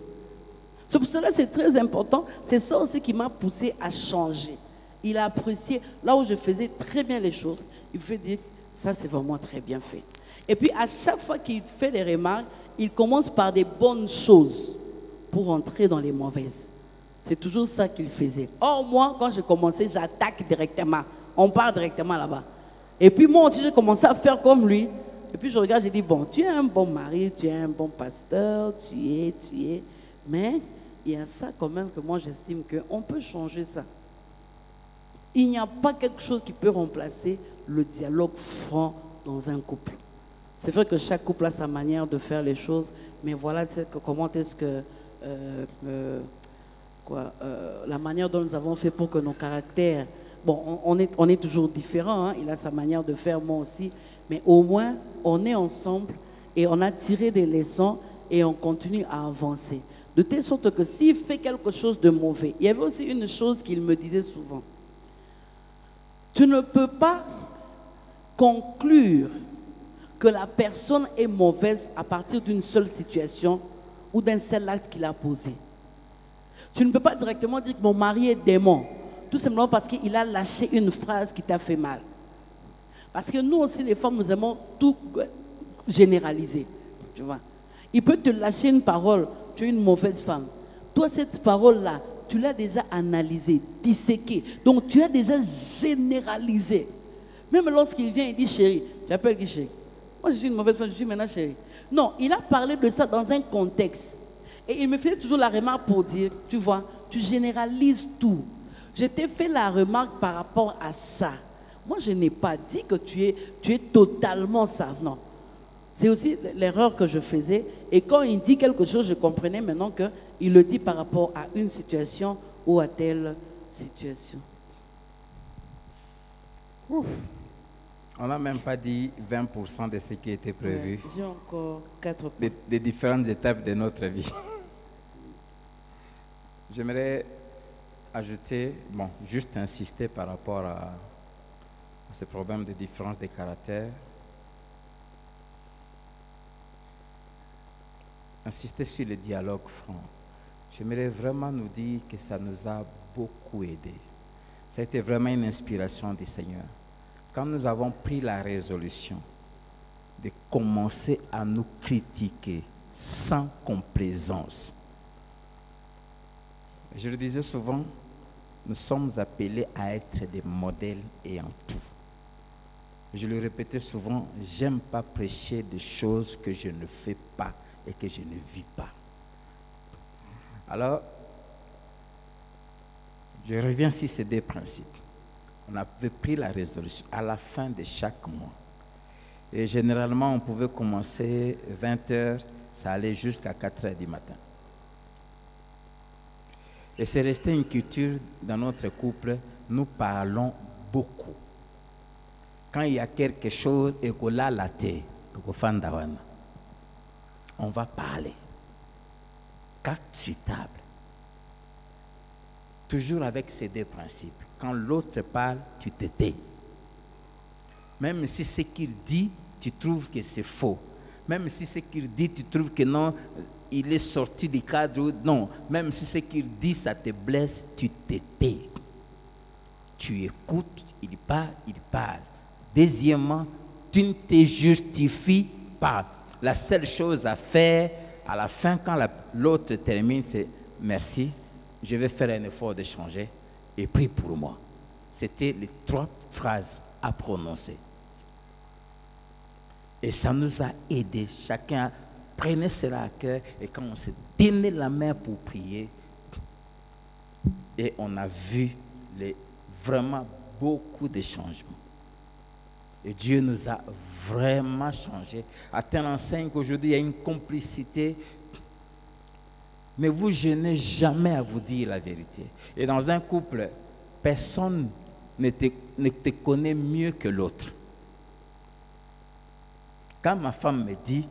C'est pour cela que c'est très important. C'est ça aussi qui m'a poussé à changer. Il a apprécié, là où je faisais très bien les choses, il fait dire, ça c'est vraiment très bien fait. Et puis à chaque fois qu'il fait des remarques, il commence par des bonnes choses pour entrer dans les mauvaises. C'est toujours ça qu'il faisait. Or, moi, quand je commençais, j'attaque directement. On part directement là-bas. Et puis moi aussi, j'ai commencé à faire comme lui. Et puis je regarde, j'ai dit, bon, tu es un bon mari, tu es un bon pasteur, tu es. Mais il y a ça quand même que moi, j'estime qu'on peut changer ça. Il n'y a pas quelque chose qui peut remplacer le dialogue franc dans un couple. C'est vrai que chaque couple a sa manière de faire les choses, mais voilà comment est-ce que... la manière dont nous avons fait pour que nos caractères... Bon, on est toujours différents, hein, il a sa manière de faire, moi aussi, mais au moins, on est ensemble et on a tiré des leçons et on continue à avancer. De telle sorte que s'il fait quelque chose de mauvais, il y avait aussi une chose qu'il me disait souvent. Tu ne peux pas conclure que la personne est mauvaise à partir d'une seule situation ou d'un seul acte qu'il a posé. Tu ne peux pas directement dire que mon mari est démon, tout simplement parce qu'il a lâché une phrase qui t'a fait mal. Parce que nous aussi, les femmes, nous aimons tout généraliser. Tu vois. Il peut te lâcher une parole, tu es une mauvaise femme. Toi, cette parole-là, tu l'as déjà analysée, disséquée. Donc, tu as déjà généralisé. Même lorsqu'il vient, il dit chérie, tu appelles qui chérie? Moi, je suis une mauvaise femme, je suis maintenant chérie. Non, il a parlé de ça dans un contexte. Et il me faisait toujours la remarque pour dire, tu vois, tu généralises tout. Je t'ai fait la remarque par rapport à ça. Moi, je n'ai pas dit que tu es totalement ça. Non. C'est aussi l'erreur que je faisais. Et quand il dit quelque chose, je comprenais maintenant qu'il le dit par rapport à une situation ou à telle situation. Ouf. On n'a même pas dit 20% de ce qui était prévu. J'ai encore 4 points. Des différentes étapes de notre vie. J'aimerais ajouter, bon, juste insister par rapport à ce problème de différence de caractère. Insister sur le dialogue franc. J'aimerais vraiment nous dire que ça nous a beaucoup aidé. Ça a été vraiment une inspiration du Seigneur. Quand nous avons pris la résolution de commencer à nous critiquer sans complaisance, je le disais souvent, nous sommes appelés à être des modèles et en tout. Je le répétais souvent, j'aime pas prêcher des choses que je ne fais pas et que je ne vis pas. Alors, je reviens sur ces deux principes. On avait pris la résolution à la fin de chaque mois. Et généralement, on pouvait commencer 20h, ça allait jusqu'à 4h du matin. Et c'est resté une culture dans notre couple, nous parlons beaucoup. Quand il y a quelque chose et qu'on a la tête, on va parler. Carte sur table. Toujours avec ces deux principes. Quand l'autre parle, tu te tais. Même si ce qu'il dit, tu trouves que c'est faux. Même si ce qu'il dit, tu trouves que non, il est sorti du cadre. Non, même si ce qu'il dit, ça te blesse, tu te tais. Tu écoutes, il parle. Deuxièmement, tu ne te justifies pas. La seule chose à faire, à la fin, quand l'autre termine, c'est merci, je vais faire un effort de changer et prie pour moi. C'était les 3 phrases à prononcer. Et ça nous a aidés. Chacun prenait cela à cœur et quand on s'est donné la main pour prier, et on a vu vraiment beaucoup de changements. Et Dieu nous a vraiment changé. À telle enseigne qu'aujourd'hui, il y a une complicité. Ne vous gênez jamais à vous dire la vérité. Et dans un couple, personne ne te connaît mieux que l'autre. Quand ma femme me dit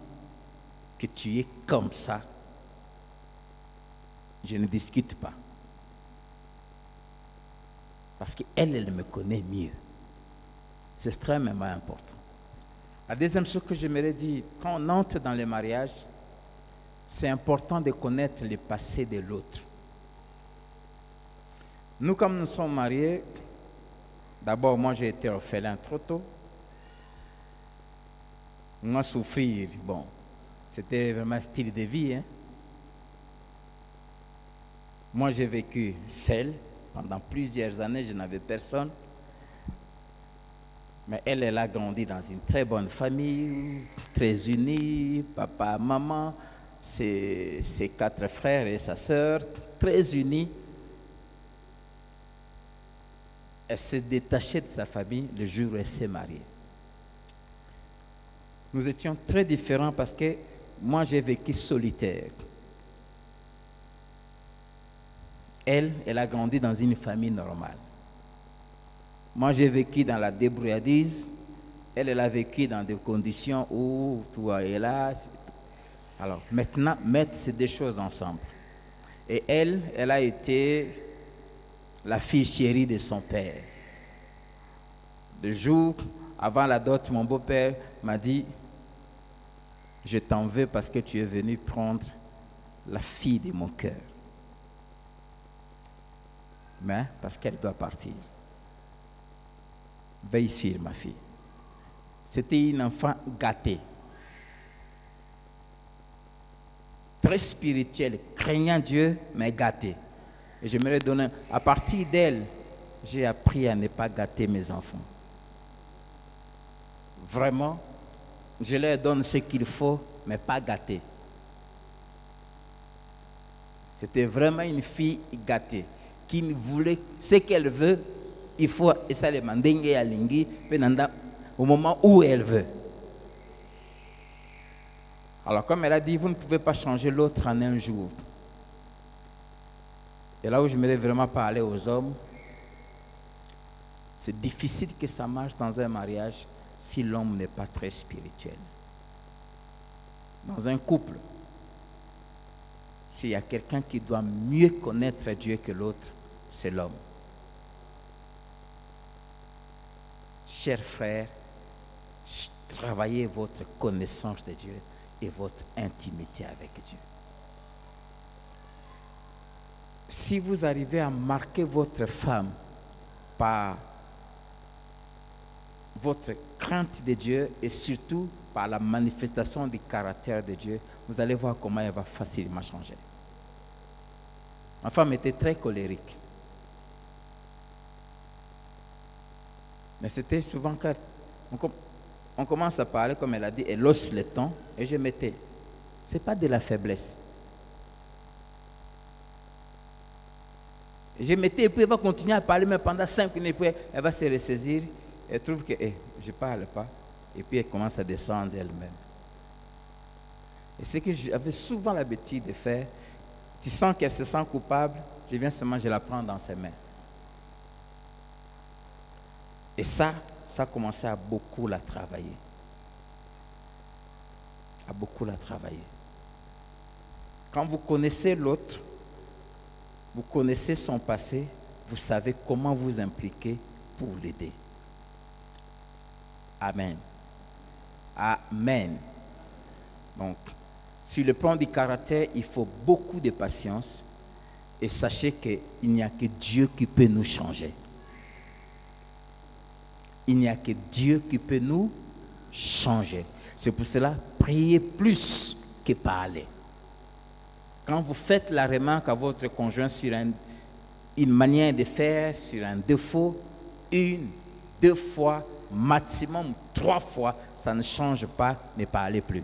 que tu es comme ça, je ne discute pas. Parce qu'elle, elle me connaît mieux. C'est extrêmement important. La deuxième chose que j'aimerais dire, quand on entre dans le mariage, c'est important de connaître le passé de l'autre. Nous, comme nous sommes mariés, d'abord, moi, j'ai été orphelin trop tôt. Moi, souffrir, bon, c'était vraiment un style de vie. Hein. Moi, j'ai vécu seul. Pendant plusieurs années, je n'avais personne. Mais elle a grandi dans une très bonne famille, très unie, papa, maman, ses 4 frères et sa sœur, très unis. Elle s'est détachée de sa famille le jour où elle s'est mariée. Nous étions très différents parce que moi, j'ai vécu solitaire. Elle a grandi dans une famille normale. Moi, j'ai vécu dans la débrouillardise. Elle a vécu dans des conditions où tout est là. Alors, maintenant, mettre ces 2 choses ensemble. Et elle a été la fille chérie de son père. Le jour avant la dot, mon beau-père m'a dit « Je t'en veux parce que tu es venu prendre la fille de mon cœur. » Mais parce qu'elle doit partir. Veille sur ma fille. C'était une enfant gâtée. Très spirituelle, craignant Dieu, mais gâtée. Et j'aimerais donner, à partir d'elle, j'ai appris à ne pas gâter mes enfants. Vraiment, je leur donne ce qu'il faut, mais pas gâter. C'était vraiment une fille gâtée, qui voulait ce qu'elle veut, il faut, et ça les mandingue à lingi, au moment où elle veut. Alors comme elle a dit, vous ne pouvez pas changer l'autre en un jour. Et là où je voudrais vraiment parler aux hommes, c'est difficile que ça marche dans un mariage si l'homme n'est pas très spirituel. Dans un couple, s'il y a quelqu'un qui doit mieux connaître Dieu que l'autre, c'est l'homme. Chers frères, travaillez votre connaissance de Dieu et votre intimité avec Dieu. Si vous arrivez à marquer votre femme par votre crainte de Dieu et surtout par la manifestation du caractère de Dieu, vous allez voir comment elle va facilement changer. Ma femme était très colérique. Mais c'était souvent quand on commence à parler, comme elle a dit, elle hausse le ton et je mettais. Ce n'est pas de la faiblesse. Et je mettais et puis elle va continuer à parler, mais pendant 5 minutes, puis elle va se ressaisir. Elle trouve que je ne parle pas. Et puis elle commence à descendre elle-même. Et ce que j'avais souvent l'habitude de faire, Tu sens qu'elle se sent coupable, je viens seulement, je la prends dans ses mains. Et ça a commencé à beaucoup la travailler. À beaucoup la travailler. Quand vous connaissez l'autre, vous connaissez son passé, vous savez comment vous impliquer pour l'aider. Amen. Amen. Donc, sur le plan du caractère, il faut beaucoup de patience. Et sachez qu'il n'y a que Dieu qui peut nous changer. Il n'y a que Dieu qui peut nous changer. C'est pour cela, priez plus que parler. Quand vous faites la remarque à votre conjoint sur une manière de faire, sur un défaut, 1, 2 fois, maximum 3 fois, ça ne change pas, ne parlez plus.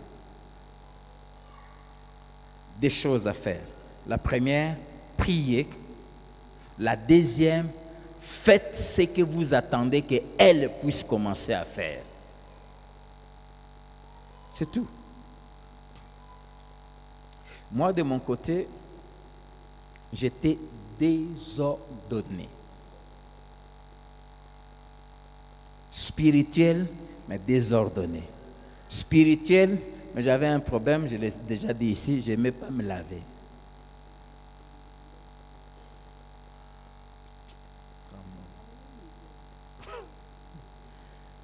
Des choses à faire. La première, priez. La deuxième, faites ce que vous attendez qu'elle puisse commencer à faire. C'est tout. Moi, de mon côté, j'étais désordonné. Spirituel, mais désordonné. Spirituel, mais j'avais un problème, je l'ai déjà dit ici, je n'aimais pas me laver.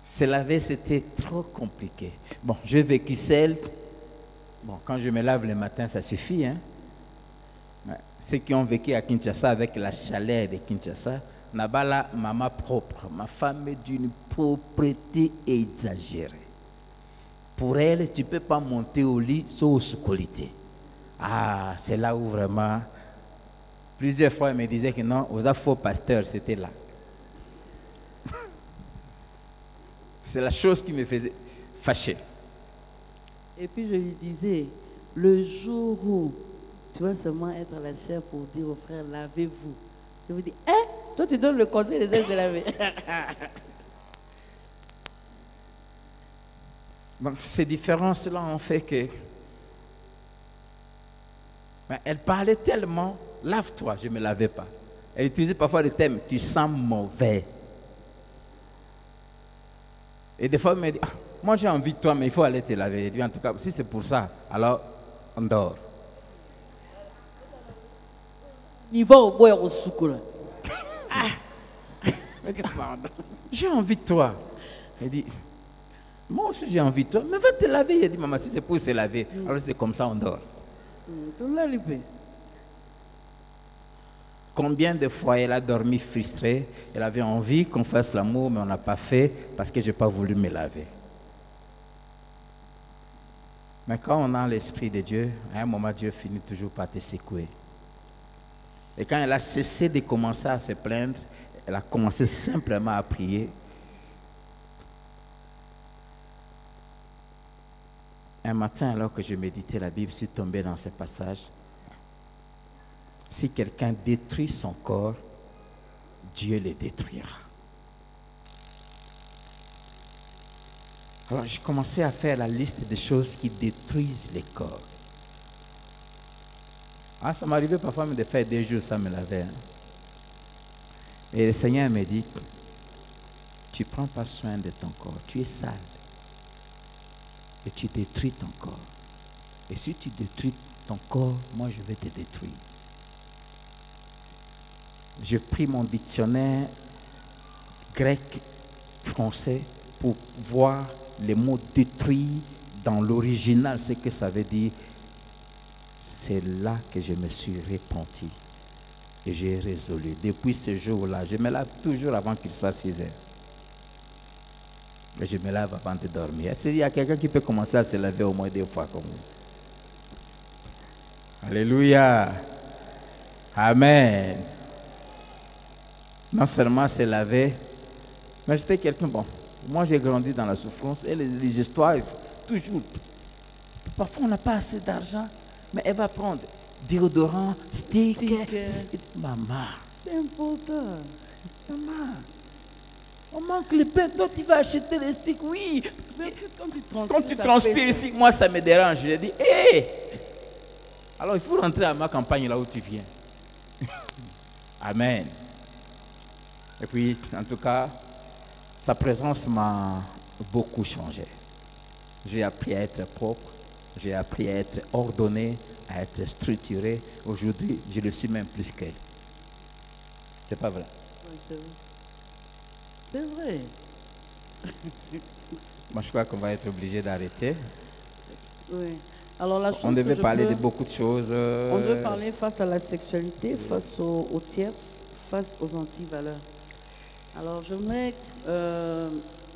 Se laver, c'était trop compliqué. Bon, j'ai vécu seul. Bon, quand je me lave le matin, ça suffit. Hein? Ceux qui ont vécu à Kinshasa avec la chaleur de Kinshasa, Nabala, maman propre. Ma femme est d'une propreté exagérée. Pour elle, tu ne peux pas monter au lit sous qualité. Ah, c'est là où vraiment... Plusieurs fois, elle me disait que non, aux faux pasteurs, c'était là. C'est la chose qui me faisait fâcher. Et puis je lui disais, le jour où tu vas seulement être à la chair pour dire aux frères, lavez-vous. Je vous dis, hein? Toi tu donnes le conseil des gens de laver. Donc ces différences-là ont fait que... Elle parlait tellement, lave-toi, je ne me lavais pas. Elle utilisait parfois le thème, tu sens mauvais. Et des fois, elle me dit, ah, moi j'ai envie de toi, mais il faut aller te laver. Je dis, en tout cas, si c'est pour ça, alors on dort. Il va au bois au soukoula. J'ai envie de toi. Elle dit, moi aussi j'ai envie de toi, mais va te laver. Elle dit, maman, si c'est pour se laver, alors c'est comme ça, on dort. Combien de fois elle a dormi frustrée, elle avait envie qu'on fasse l'amour, mais on n'a pas fait parce que je n'ai pas voulu me laver. Mais quand on a l'Esprit de Dieu, à un moment, Dieu finit toujours par te secouer. Et quand elle a cessé de commencer à se plaindre, elle a commencé simplement à prier. Un matin, alors que je méditais la Bible, je suis tombé dans ce passage. Si quelqu'un détruit son corps, Dieu le détruira. Alors, j'ai commencé à faire la liste des choses qui détruisent les corps. Ah, ça m'arrivait parfois de faire 2 jours sans me laver. Hein. Et le Seigneur me dit, tu ne prends pas soin de ton corps, tu es sale. Et tu détruis ton corps. Et si tu détruis ton corps, moi je vais te détruire. J'ai pris mon dictionnaire grec-français pour voir les mots détruits dans l'original, ce que ça veut dire. C'est là que je me suis repenti et j'ai résolu. Depuis ce jour-là, je me lave toujours avant qu'il soit 6 heures. Et je me lave avant de dormir. Est-ce qu'il y a quelqu'un qui peut commencer à se laver au moins 2 fois comme vous? Alléluia. Amen. Non seulement se laver, mais j'étais quelqu'un, bon, moi j'ai grandi dans la souffrance et les histoires, toujours. Parfois on n'a pas assez d'argent, mais elle va prendre déodorant, stick. Maman. C'est important. Maman. On manque le pain, toi tu vas acheter les sticks, oui. Parce que quand tu transpires ici, moi ça me dérange. Je dis, hé! Alors il faut rentrer à ma campagne là où tu viens. Amen. Et puis, en tout cas, sa présence m'a beaucoup changé. J'ai appris à être propre, j'ai appris à être ordonné, à être structuré. Aujourd'hui, je le suis même plus qu'elle. C'est pas vrai? Oui, c'est vrai. C'est vrai. Moi, je crois qu'on va être obligé d'arrêter. Oui. Alors la chose On devait que je parler peux- de beaucoup de choses. On devait parler face à la sexualité, face aux tierces, face aux antivaleurs. Alors j'aimerais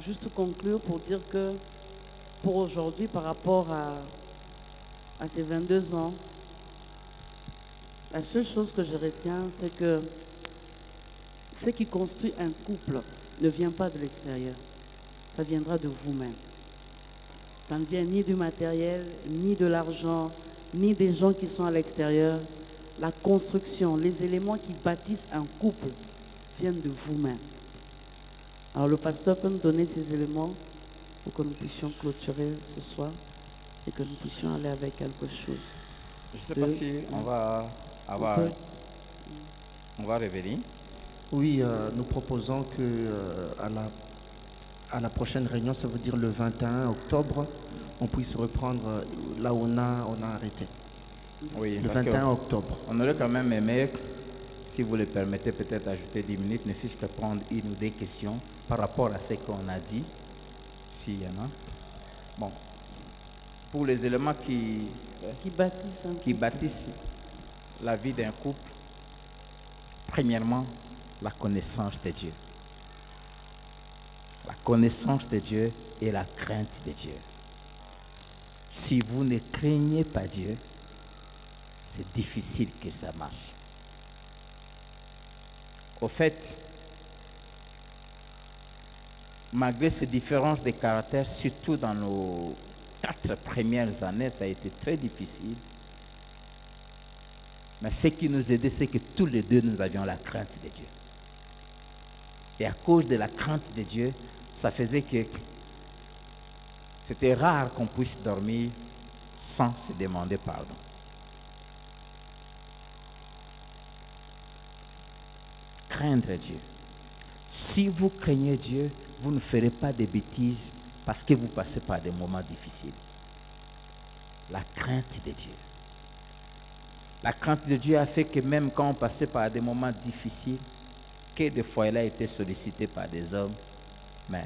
juste conclure pour dire que pour aujourd'hui, par rapport à ces 22 ans, la seule chose que je retiens, c'est que ce qui construit un couple ne vient pas de l'extérieur, ça viendra de vous-même. Ça ne vient ni du matériel, ni de l'argent, ni des gens qui sont à l'extérieur. La construction, les éléments qui bâtissent un couple viennent de vous-même. Alors le pasteur peut nous donner ces éléments pour que nous puissions clôturer ce soir et que nous puissions aller avec quelque chose. Je ne sais pas si on va avoir... On va revenir. Oui, nous proposons que à la prochaine réunion, ça veut dire le 21 octobre, on puisse reprendre là où on a arrêté. Oui, Le parce 21 octobre. on aurait quand même aimé, si vous le permettez, peut-être ajouter 10 minutes, ne fût-ce que prendre une ou deux questions par rapport à ce qu'on a dit, s'il y en a. Bon, pour les éléments qui bâtissent la vie d'un couple, premièrement, la connaissance de Dieu. La connaissance de Dieu et la crainte de Dieu. Si vous ne craignez pas Dieu, c'est difficile que ça marche. Au fait, malgré ces différences de caractère, surtout dans nos 4 premières années, ça a été très difficile. Mais ce qui nous aidait, c'est que tous les deux, nous avions la crainte de Dieu. Et à cause de la crainte de Dieu, ça faisait que c'était rare qu'on puisse dormir sans se demander pardon. Craindre Dieu. Si vous craignez Dieu, vous ne ferez pas de bêtises parce que vous passez par des moments difficiles. La crainte de Dieu. La crainte de Dieu a fait que même quand on passait par des moments difficiles, que des fois elle a été sollicitée par des hommes, mais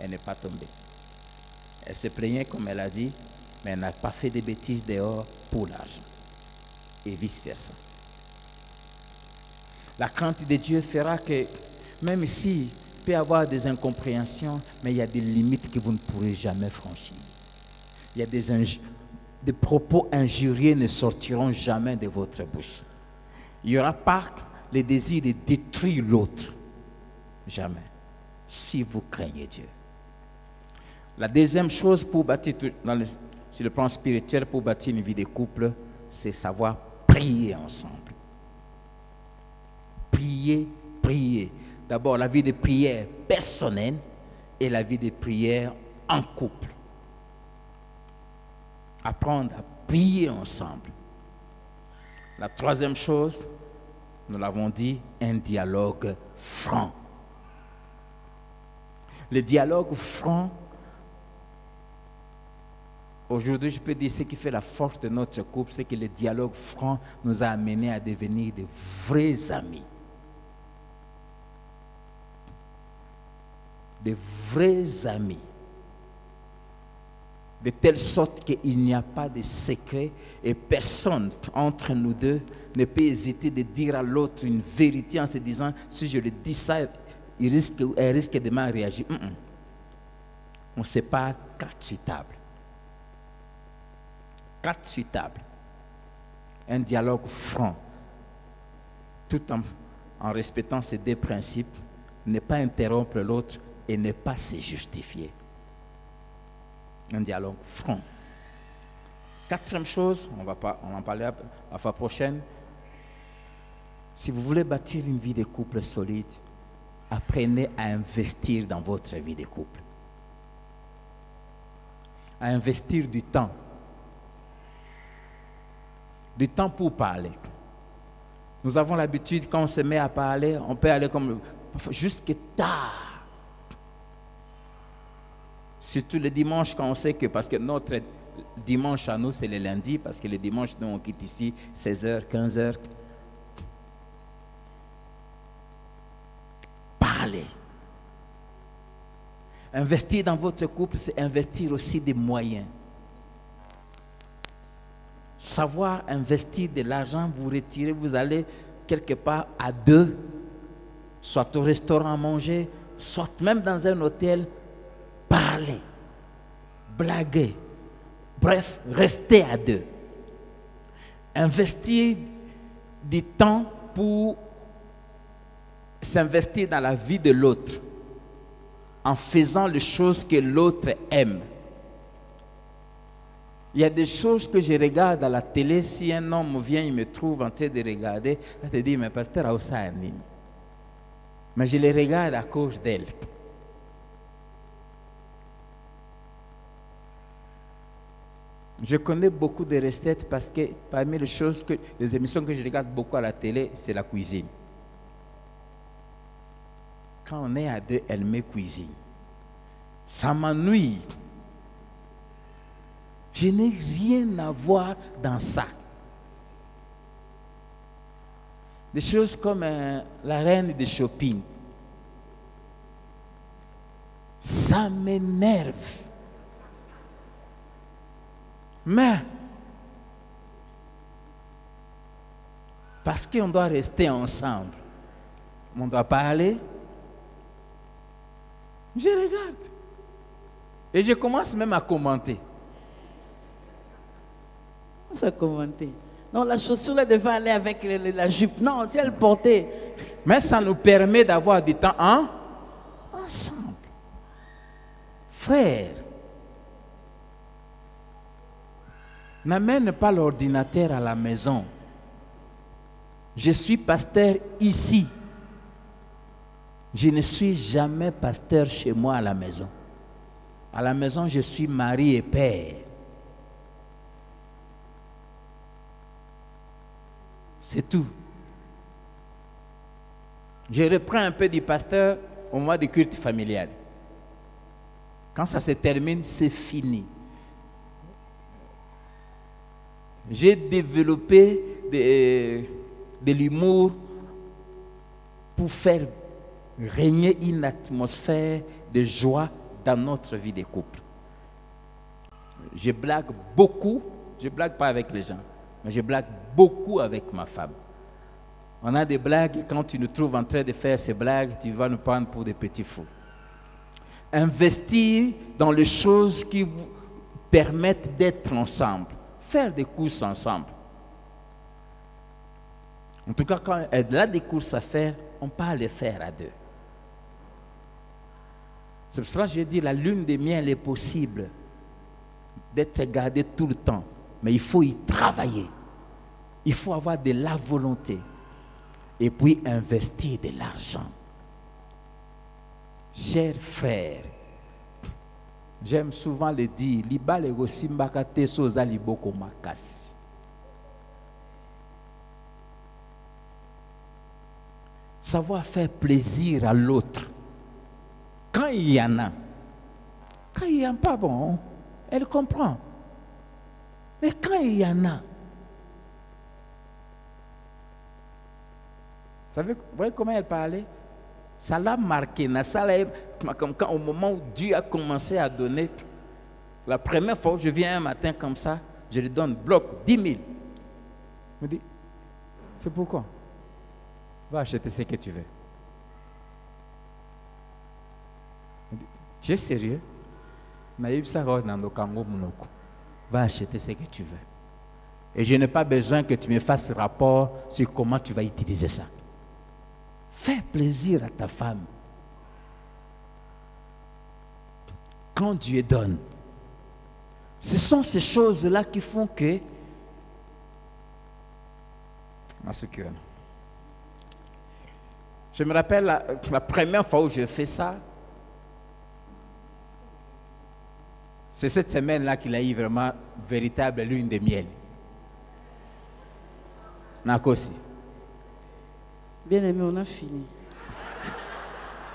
elle n'est pas tombée. Elle se plaignait comme elle a dit, mais elle n'a pas fait de bêtises dehors pour l'argent. Et vice-versa. La crainte de Dieu fera que, même s'il peut y avoir des incompréhensions, mais il y a des limites que vous ne pourrez jamais franchir. Il y a des propos injurieux ne sortiront jamais de votre bouche. Il n'y aura pas le désir de détruire l'autre. Jamais. Si vous craignez Dieu. La deuxième chose pour bâtir, sur le plan spirituel, pour bâtir une vie de couple, c'est savoir prier ensemble. Prier, prier. D'abord, la vie de prière personnelle et la vie de prière en couple. Apprendre à prier ensemble. La troisième chose, nous l'avons dit, un dialogue franc. Le dialogue franc, aujourd'hui je peux dire ce qui fait la force de notre couple, c'est que le dialogue franc nous a amenés à devenir de vrais amis. De vrais amis. De telle sorte qu'il n'y a pas de secret et personne entre nous deux ne peut hésiter de dire à l'autre une vérité en se disant, si je lui dis ça, elle risque de mal réagir. On se parle 4 sur table. 4 sur table. Un dialogue franc. Tout en respectant ces 2 principes, ne pas interrompre l'autre et ne pas se justifier. Un dialogue franc. 4e chose, on va en parler la fois prochaine. Si vous voulez bâtir une vie de couple solide, apprenez à investir dans votre vie de couple. À investir du temps. Du temps pour parler. Nous avons l'habitude, quand on se met à parler, on peut aller comme jusqu'à tard. Surtout le dimanche, quand on sait que, parce que notre dimanche à nous, c'est le lundi, parce que le dimanche, nous, on quitte ici 16h, 15h. Parlez. Investir dans votre couple, c'est investir aussi des moyens. Savoir investir de l'argent, vous retirez, vous allez quelque part à deux, soit au restaurant manger, soit même dans un hôtel, parler, blaguer. Bref, rester à deux. Investir du temps pour s'investir dans la vie de l'autre, en faisant les choses que l'autre aime. Il y a des choses que je regarde à la télé, si un homme vient, il me trouve en train de regarder, je te dis, mais pasteur Aoussani. Mais je les regarde à cause d'elle. Je connais beaucoup de recettes parce que parmi les émissions que je regarde beaucoup à la télé, c'est la cuisine. Quand on est à deux, elle me cuisine. Ça m'ennuie. Je n'ai rien à voir dans ça. Des choses comme la reine de shopping. Ça m'énerve. Mais, parce qu'on doit rester ensemble, on doit parler, je regarde. Et je commence même à commenter. Ça commenter. Non, la chaussure elle devait aller avec la jupe. Non, si elle portait. Mais ça nous permet d'avoir du temps ensemble. Frère, n'amène pas l'ordinateur à la maison. Je suis pasteur ici. Je ne suis jamais pasteur chez moi à la maison. À la maison, je suis mari et père. C'est tout. Je reprends un peu du pasteur au mois de culte familial. Quand ça se termine, c'est fini. J'ai développé de l'humour pour faire régner une atmosphère de joie dans notre vie de couple. Je blague beaucoup, je ne blague pas avec les gens, mais je blague beaucoup avec ma femme. On a des blagues, quand tu nous trouves en train de faire ces blagues, tu vas nous prendre pour des petits fous. Investir dans les choses qui vous permettent d'être ensemble. Faire des courses ensemble. En tout cas, quand elle a des courses à faire, on peut les faire à deux. C'est pour ça que j'ai dit la lune des miels est possible d'être gardée tout le temps. Mais il faut y travailler. Il faut avoir de la volonté. Et puis investir de l'argent. Chers frères, j'aime souvent le dire, liba le gosimbakate soza liboko makasi. Savoir faire plaisir à l'autre. Quand il y en a, quand il n'y en a pas, bon, elle comprend. Mais quand il y en a, vous voyez comment elle parlait? Ça l'a marqué. Comme quand, au moment où Dieu a commencé à donner, la première fois où je viens un matin comme ça, je lui donne bloc 10 000. Il me dit, c'est pourquoi? Va acheter ce que tu veux. Tu es sérieux? Va acheter ce que tu veux. Et je n'ai pas besoin que tu me fasses rapport sur comment tu vas utiliser ça. Fais plaisir à ta femme. Quand Dieu donne, ce sont ces choses-là qui font que... Je me rappelle la première fois où j'ai fait ça, c'est cette semaine-là qu'il a eu vraiment véritable lune de miel. Nakosi. Bien aimé, on a fini.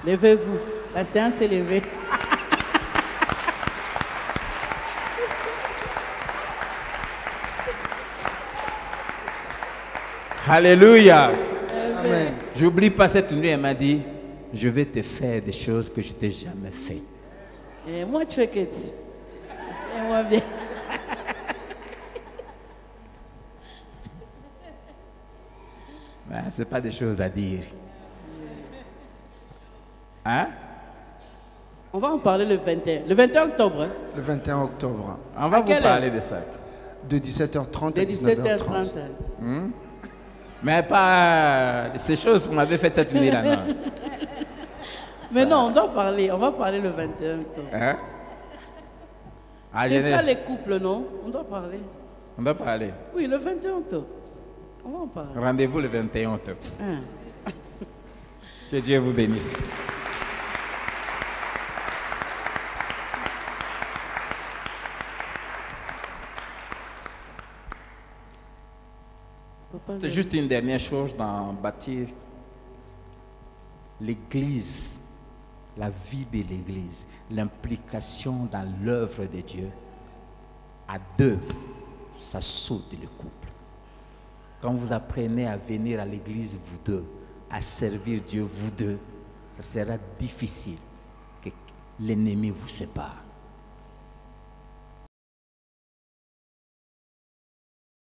Levez-vous. La séance est levée. Alléluia. Amen. J'oublie pas cette nuit, elle m'a dit, je vais te faire des choses que je t'ai jamais fait. Et moi, check it. C'est moi bien. Ben, c'est pas des choses à dire. Hein? On va en parler le 21. Le 21 octobre. Hein? Le 21 octobre, On va À vous quelle parler de ça. de 17h30 Dès à 19h30. 17h30. Mais pas ces choses qu'on m'avait faites cette nuit-là, non. Mais non, on doit parler. On va parler le 21 octobre. Hein? Ah, C'est Genève, ça les couples, non? On doit parler. on doit parler. Oui, le 21 octobre. On va en parler. Rendez-vous le 21 octobre. Hein. Que Dieu vous bénisse. Papa, C'est juste une dernière chose dans bâtir l'Église, la vie de l'Église, l'implication dans l'œuvre de Dieu. À deux, ça saute le couple. Quand vous apprenez à venir à l'Église, vous deux, à servir Dieu, vous deux, ça sera difficile que l'ennemi vous sépare.